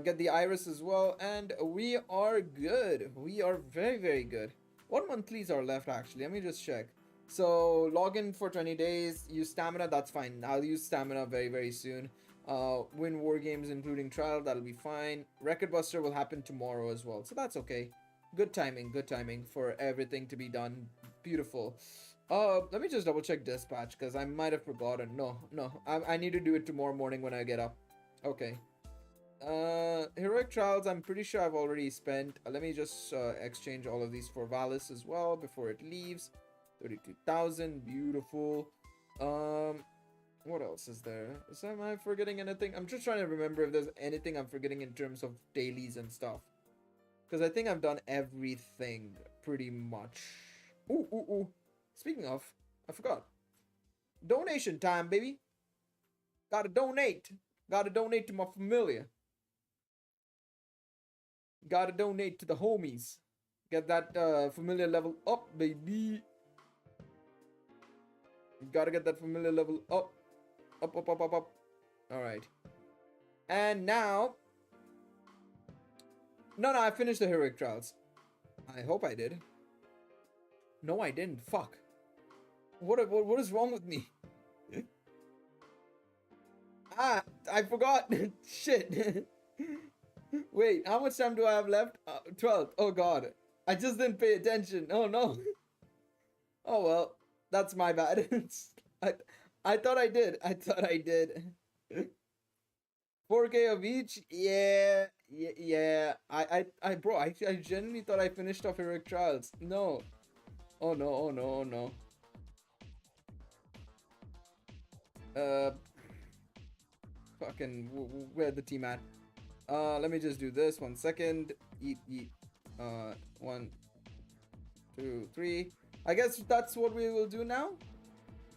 [SPEAKER 1] Get the iris as well, and we are good. We are very good. What monthlies are left actually? Let me just check. So log in for 20 days. Use stamina. That's fine. I'll use stamina very soon. Win war games including trial. That'll be fine. Record buster will happen tomorrow as well, so that's okay. Good timing for everything to be done. Beautiful. Let me just double check dispatch because I might have forgotten. No, I need to do it tomorrow morning when I get up. Okay. Heroic trials, I'm pretty sure I've already spent. Let me just exchange all of these for Valis as well before it leaves. 32,000, beautiful. What else is there? Am I forgetting anything? I'm just trying to remember if there's anything I'm forgetting in terms of dailies and stuff. Because I think I've done everything pretty much. Ooh. Speaking of, I forgot. Donation time, baby. Gotta donate. Gotta donate to my familiar. Gotta donate to the homies. Get that familiar level up, baby. Gotta get that familiar level up. Up. Alright. And now... No, I finished the heroic trials. I hope I did. No, I didn't. Fuck. What is wrong with me? I forgot. Shit. Wait, how much time do I have left? 12. Oh god. I just didn't pay attention. Oh no. Oh well. That's my bad. I thought I did. 4K of each? Yeah. Bro, I genuinely thought I finished off heroic trials. No. Oh no. Fucking, where the team at? Let me just do this. 1 second. Eat. 1, 2, 3. I guess that's what we will do now.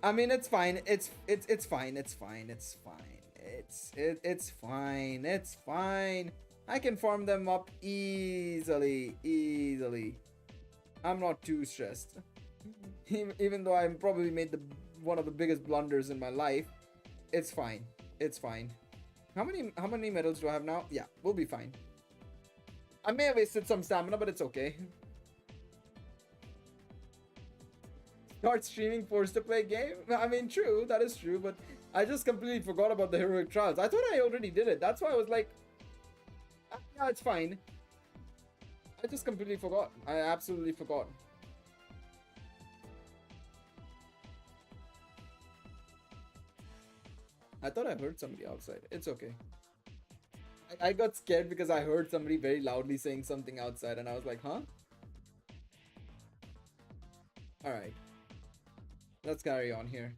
[SPEAKER 1] I mean, it's fine. It's fine. It's fine. I can farm them up easily. I'm not too stressed. Even though I probably made one of the biggest blunders in my life, it's fine. How many medals do I have now? Yeah, we'll be fine. I may have wasted some stamina, but it's okay. Start streaming forced to play game? I mean, true, that is true, but I just completely forgot about the heroic trials. I thought I already did it. That's why I was like, yeah, it's fine. I just completely forgot. I absolutely forgot. I thought I heard somebody outside. It's okay. I got scared because I heard somebody very loudly saying something outside and I was like, huh? Alright. Let's carry on here.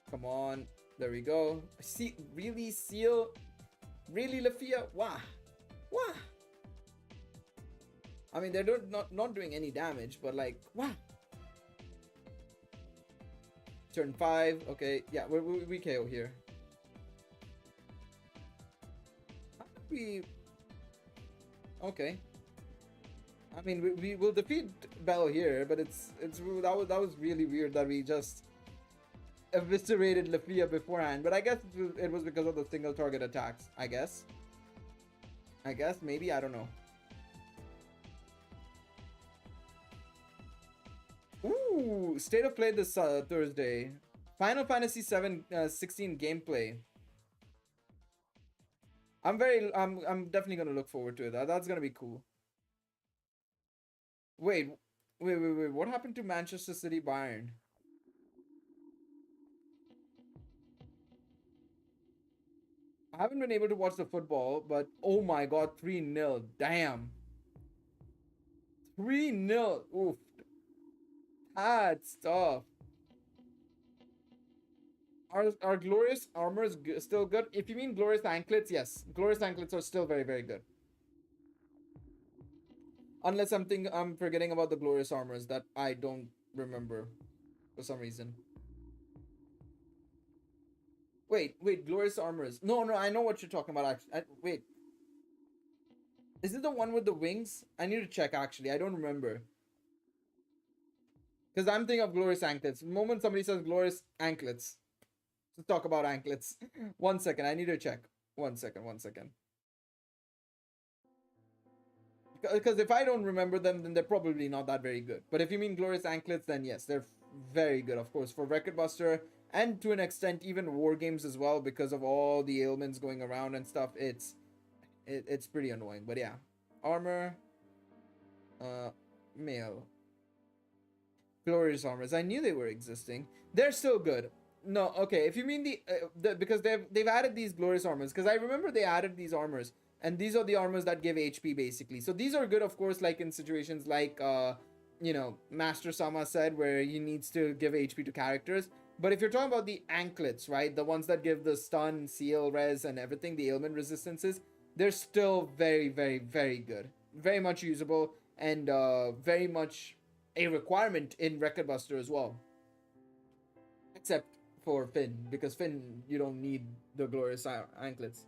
[SPEAKER 1] Come on. There we go. See, really, Seal? Really, Lafia? Wah. I mean, they're not doing any damage, but like, wow. Turn 5. Okay, yeah, we KO here. We okay. I mean, we will defeat Bell here, but that was really weird that we just eviscerated Lafia beforehand. But I guess it was because of the single target attacks. I guess maybe, I don't know. Ooh, state of play this Thursday. Final Fantasy 7 16 gameplay. I'm definitely gonna look forward to it. That's gonna be cool. Wait. What happened to Manchester City Bayern? I haven't been able to watch the football, but oh my god, 3-0. Damn. 3-0. Oof. That's tough. Are glorious armors still good? If you mean glorious anklets, yes. Glorious anklets are still very, very good. Unless I'm forgetting about the glorious armors that I don't remember for some reason. Wait, glorious armors. No, I know what you're talking about. Actually, wait. Is it the one with the wings? I need to check. Actually, I don't remember. Because I'm thinking of glorious anklets. The moment somebody says glorious anklets, let's talk about anklets. 1 second, I need to check. 1 second. Because if I don't remember them, then they're probably not that very good. But if you mean glorious anklets, then yes, they're very good, of course, for Record Buster and to an extent even war games as well, because of all the ailments going around and stuff. It's pretty annoying. But yeah, armor, mail, glorious armors. I knew they were existing. They're still good. No, okay. If you mean the because they've added these glorious armors, because I remember they added these armors. And these are the armors that give HP, basically. So these are good, of course, like in situations like, Master Sama said, where he needs to give HP to characters. But if you're talking about the anklets, right, the ones that give the stun, seal, res, and everything, the ailment resistances, they're still very, very, very good. Very much usable, and very much a requirement in Record Buster as well. Except for Finn, because Finn, you don't need the glorious anklets.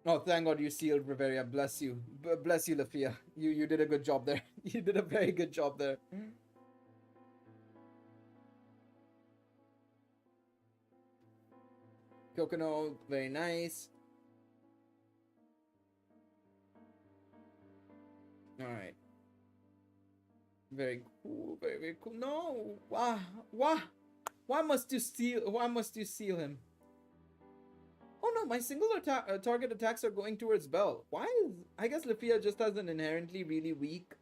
[SPEAKER 1] Oh, thank God you sealed Riveria. Bless you. Bless you, Lafia. You did a good job there. You did a very good job there. Kokono, very nice. Alright. Very cool. Very, very cool. No! Why must you seal him? Oh no, my single target attacks are going towards Bell. Why is... I guess Lafia just has an inherently really weak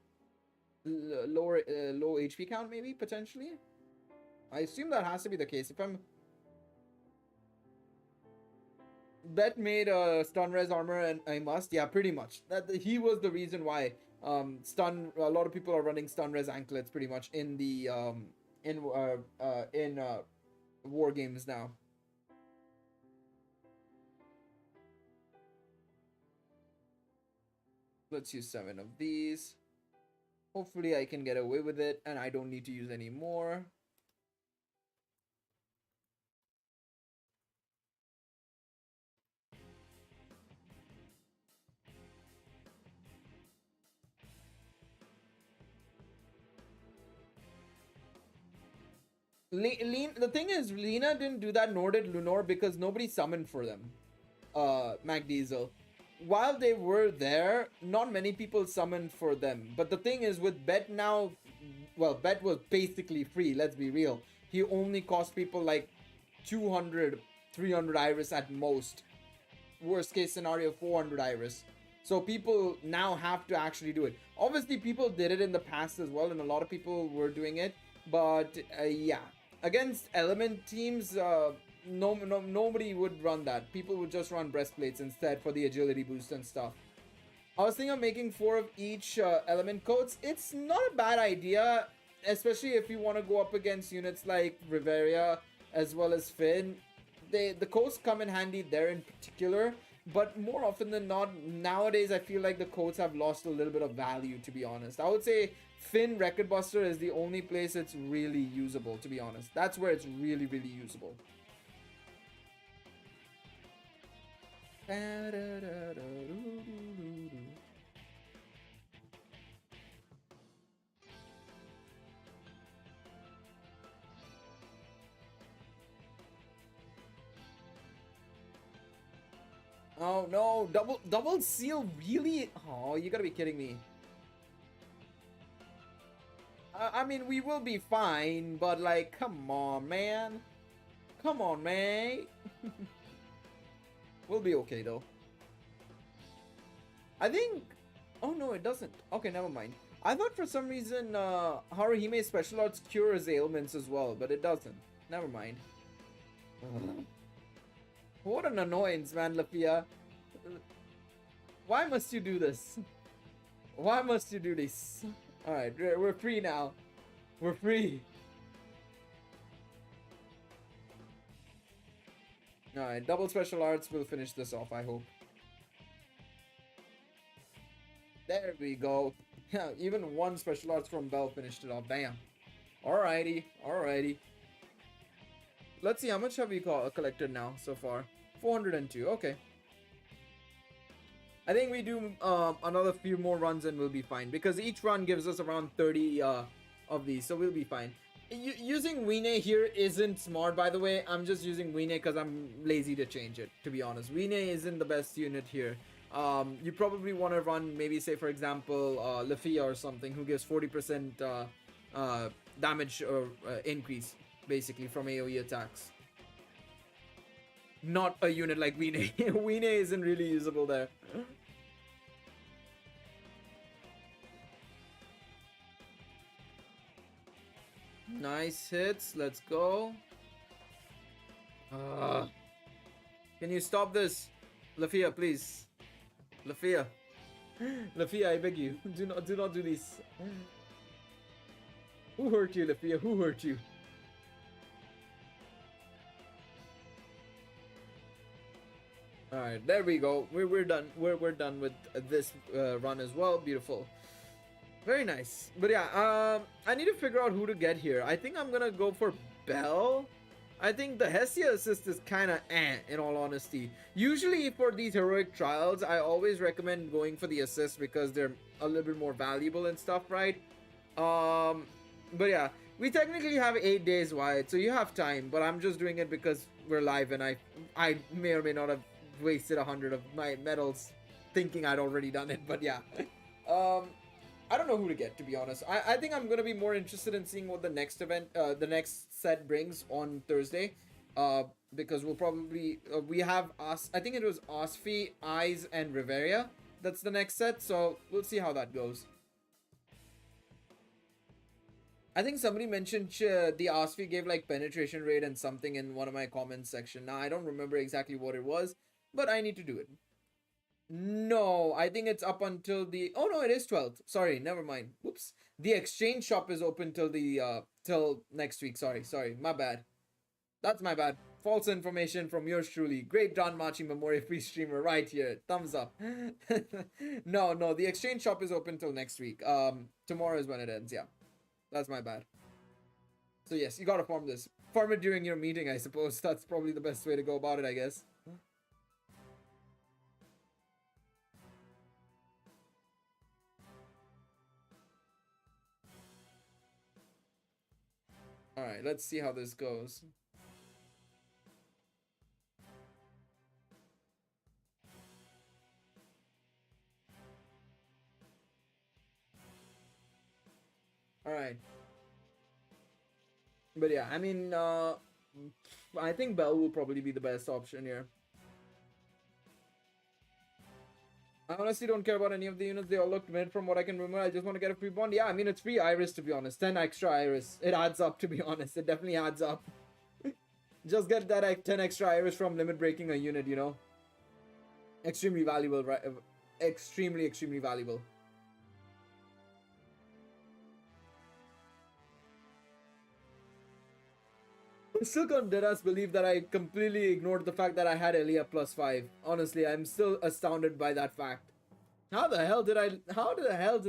[SPEAKER 1] low HP count, maybe, potentially? I assume that has to be the case. If I'm... Bet made a stun res armor and I must. Yeah, pretty much. He was the reason why a lot of people are running stun res anklets pretty much in the in war games now. Let's use 7 of these. Hopefully I can get away with it and I don't need to use any more. The thing is, Lena didn't do that, nor did Lunor, because nobody summoned for them. Mac Diesel. While they were there, not many people summoned for them. But the thing is, with Bet now, well, Bet was basically free, let's be real. He only cost people like 200, 300 Iris at most. Worst case scenario, 400 Iris. So people now have to actually do it. Obviously, people did it in the past as well, and a lot of people were doing it. But yeah, against element teams, nobody would run that. People would just run breastplates instead for the agility boost and stuff. I was thinking of making 4 of each element coats. It's not a bad idea, especially if you want to go up against units like Riveria as well as Finn. The coats come in handy there in particular, but more often than not, nowadays I feel like the coats have lost a little bit of value, to be honest. I would say Finn Record Buster is the only place it's really usable, to be honest. That's where it's really, really usable. Oh no, double seal, really? Oh, you gotta be kidding me. I mean, we will be fine, but like, come on, man. Come on, man. We'll be okay though. I think. Oh no, it doesn't. Okay, never mind. I thought for some reason Haruhime's special arts cures ailments as well, but it doesn't. Never mind. What an annoyance, man, Lafia. Why must you do this? Why must you do this? Alright, we're free now. We're free. Alright, double special arts will finish this off, I hope. There we go. Yeah, even one special arts from Bell finished it off. Bam. Alrighty, alrighty. Let's see, how much have we collected now so far? 402, okay. I think we do another few more runs and we'll be fine. Because each run gives us around 30 of these, so we'll be fine. Using Wine here isn't smart, by the way. I'm just using Wine because I'm lazy to change it, to be honest. Wine isn't the best unit here. You probably want to run, maybe say for example, Lafia or something, who gives 40% damage or increase, basically, from AoE attacks. Not a unit like Wine. Wine isn't really usable there. Nice hits, let's go. Can you stop this? Lafia, please. Lafia. Lafia, I beg you. Do not do this. Who hurt you, Lafia? Who hurt you? Alright, there we go. We're done. We're done with this run as well. Beautiful. Very nice. But yeah, I need to figure out who to get here. I think I'm gonna go for Bell. I think the Hestia assist is kind of in all honesty. Usually for these heroic trials, I always recommend going for the assist because they're a little bit more valuable and stuff, right? But yeah, we technically have 8 days wide, so you have time. But I'm just doing it because we're live and I may or may not have wasted 100 of my medals thinking I'd already done it. But yeah, I don't know who to get, to be honest. I think I'm gonna be more interested in seeing what the next event, the next set brings on Thursday, because we'll probably we have I think it was Osfi, Eyes, and Riveria. That's the next set, so we'll see how that goes. I think somebody mentioned the Osfi gave like penetration rate and something in one of my comments section. Now I don't remember exactly what it was, but I need to do it. No, I think it's up until the... Oh no, it is 12th. Sorry, never mind. Whoops. The exchange shop is open till the till next week. Sorry, my bad. That's my bad. False information from yours truly. Great Danmachi Memoria Freese streamer right here. Thumbs up. No, the exchange shop is open till next week. Tomorrow is when it ends. Yeah, that's my bad. So yes, you gotta farm this. Farm it during your meeting, I suppose. That's probably the best way to go about it, I guess. Alright, let's see how this goes. Alright. But yeah, I mean, I think Bell will probably be the best option here. I honestly don't care about any of the units. They all looked mid from what I can remember. I just want to get a free bond. Yeah, I mean, it's free Iris, to be honest. 10 extra Iris. It adds up, to be honest. It definitely adds up. Just get that 10 extra Iris from limit breaking a unit, you know? Extremely valuable, right? Extremely valuable. I still can't deadass believe that I completely ignored the fact that I had Elia +5. Honestly, I'm still astounded by that fact. How the hell did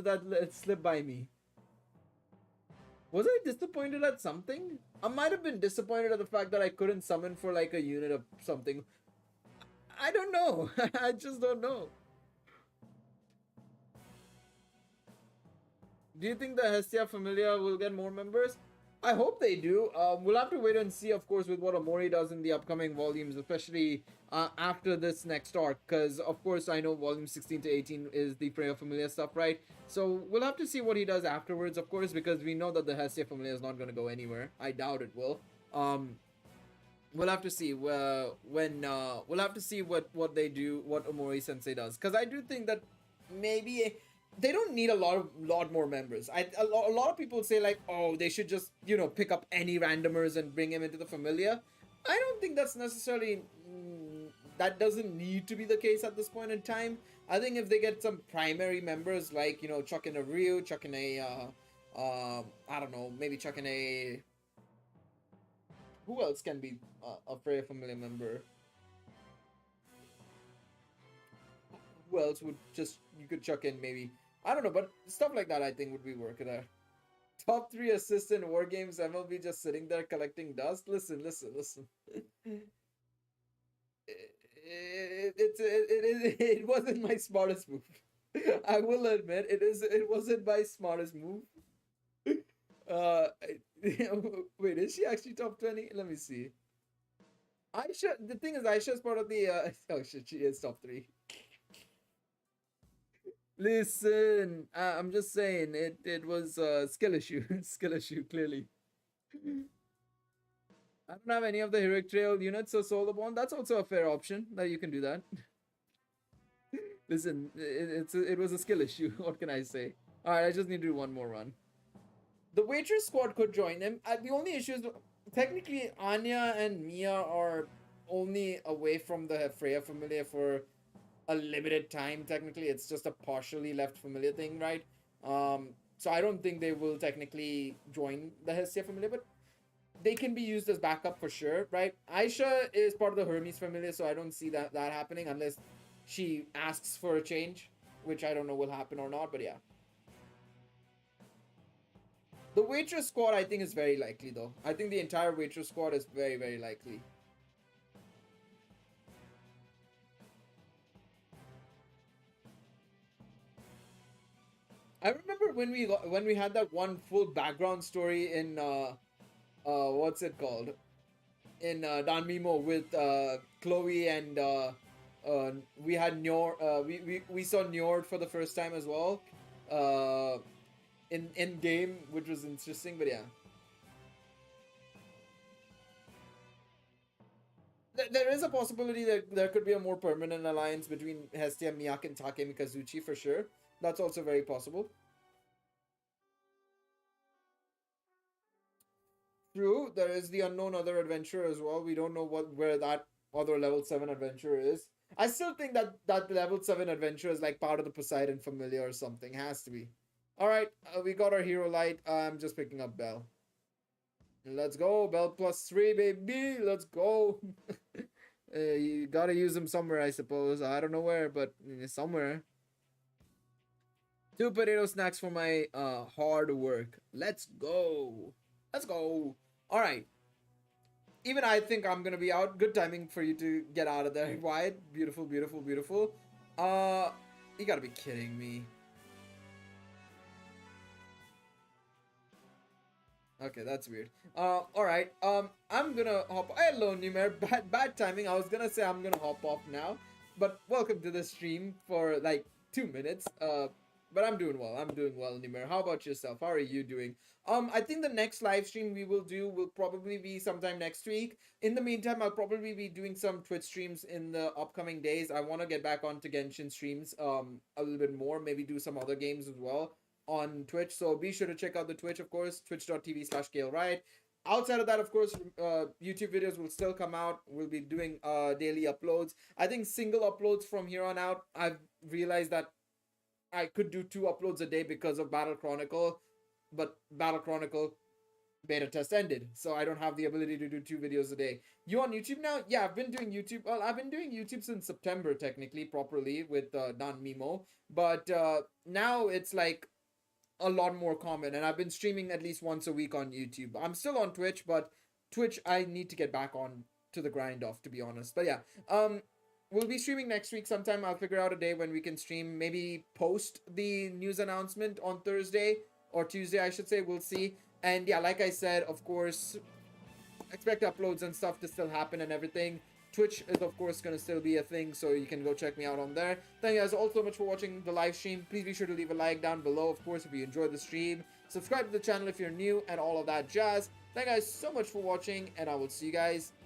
[SPEAKER 1] that slip by me? Was I disappointed at something? I might have been disappointed at the fact that I couldn't summon for like a unit of something. I don't know. I just don't know. Do you think the Hestia Familia will get more members? I hope they do. We'll have to wait and see, of course, with what Omori does in the upcoming volumes, especially after this next arc. Because, of course, I know volume 16 to 18 is the Freya Familia stuff, right? So we'll have to see what he does afterwards, of course, because we know that the Hestia Familia is not going to go anywhere. I doubt it will. Um, we'll have to see we'll have to see what they do, what Omori Sensei does, because I do think that maybe they don't need a lot more members. A lot of people say like, oh, they should just pick up any randomers and bring him into the Familia. I don't think that's necessarily that doesn't need to be the case at this point in time. I think if they get some primary members like chuck in a Ryu, chuck in a I don't know, maybe chuck in a who else can be a Freya Familia member? Who else would just you could chuck in maybe? I don't know, but stuff like that I think would be work there. Top 3 assists in war games. MLB just sitting there collecting dust. Listen. It wasn't my smartest move. I will admit it wasn't my smartest move. Uh, wait, is she actually top 20? Let me see. Aisha, the thing is, Aisha's part of the. Oh shit, she is top 3. Listen, I'm just saying it was a skill issue, skill issue clearly. I don't have any of the heroic trail units, so solo bond. That's also a fair option that you can do that. Listen, it was a skill issue. What can I say? All right, I just need to do one more run. The waitress squad could join him. The only issue is technically Anya and Mia are only away from the Freya Familia for a limited time. Technically, it's just a partially left Familia thing, right? So I don't think they will technically join the Hestia Familia, but they can be used as backup for sure, right? Aisha is part of the Hermes Familia, so I don't see that happening unless she asks for a change, which I don't know will happen or not, but yeah. The waitress squad, I think, is very likely, though. I think the entire waitress squad is very, very likely. I remember when we had that one full background story in what's it called in Danmemo with Chloe and we had we saw Njord for the first time as well in game, which was interesting. But yeah, there is a possibility that there could be a more permanent alliance between Hestia, Miyake, and Takemi Kazuchi for sure. That's also very possible. True, there is the unknown other adventure as well. We don't know where that other level 7 adventure is. I still think that that level 7 adventure is like part of the Poseidon Familia or something. Has to be. All right, we got our hero light. I'm just picking up Bell. Let's go, Bell +3, baby. Let's go. You gotta use him somewhere, I suppose. I don't know where, but somewhere. 2 potato snacks for my hard work. Let's go. Let's go. All right. Even I think I'm gonna be out. Good timing for you to get out of there, Wyatt. Beautiful, beautiful, beautiful. You gotta be kidding me. Okay, that's weird. All right. I'm gonna hop. Hello, Numer. Bad timing. I was gonna say I'm gonna hop off now, but welcome to the stream for like 2 minutes. But I'm doing well. I'm doing well, Numer. How about yourself? How are you doing? I think the next live stream we will do will probably be sometime next week. In the meantime, I'll probably be doing some Twitch streams in the upcoming days. I want to get back onto Genshin streams a little bit more. Maybe do some other games as well on Twitch. So be sure to check out the Twitch, of course, twitch.tv/GaleRiot. Outside of that, of course, YouTube videos will still come out. We'll be doing daily uploads. I think single uploads from here on out. I've realized that I could do 2 uploads a day because of Battle Chronicle, but Battle Chronicle beta test ended, so I don't have the ability to do 2 videos a day. You on YouTube now? Yeah, I've been doing YouTube. Well, I've been doing YouTube since September, technically, properly, with Danmemo. But now it's like a lot more common, and I've been streaming at least once a week on YouTube. I'm still on Twitch, but Twitch I need to get back on to the grind of, to be honest. But yeah, we'll be streaming next week sometime. I'll figure out a day when we can stream, maybe post the news announcement on Thursday or Tuesday, I should say. We'll see. And yeah, like I said, of course, expect uploads and stuff to still happen and everything. Twitch is of course gonna still be a thing, so you can go check me out on there. Thank you guys all so much for watching the live stream. Please be sure to leave a like down below, of course, if you enjoyed the stream. Subscribe to the channel if you're new and all of that jazz. Thank you guys so much for watching, and I will see you guys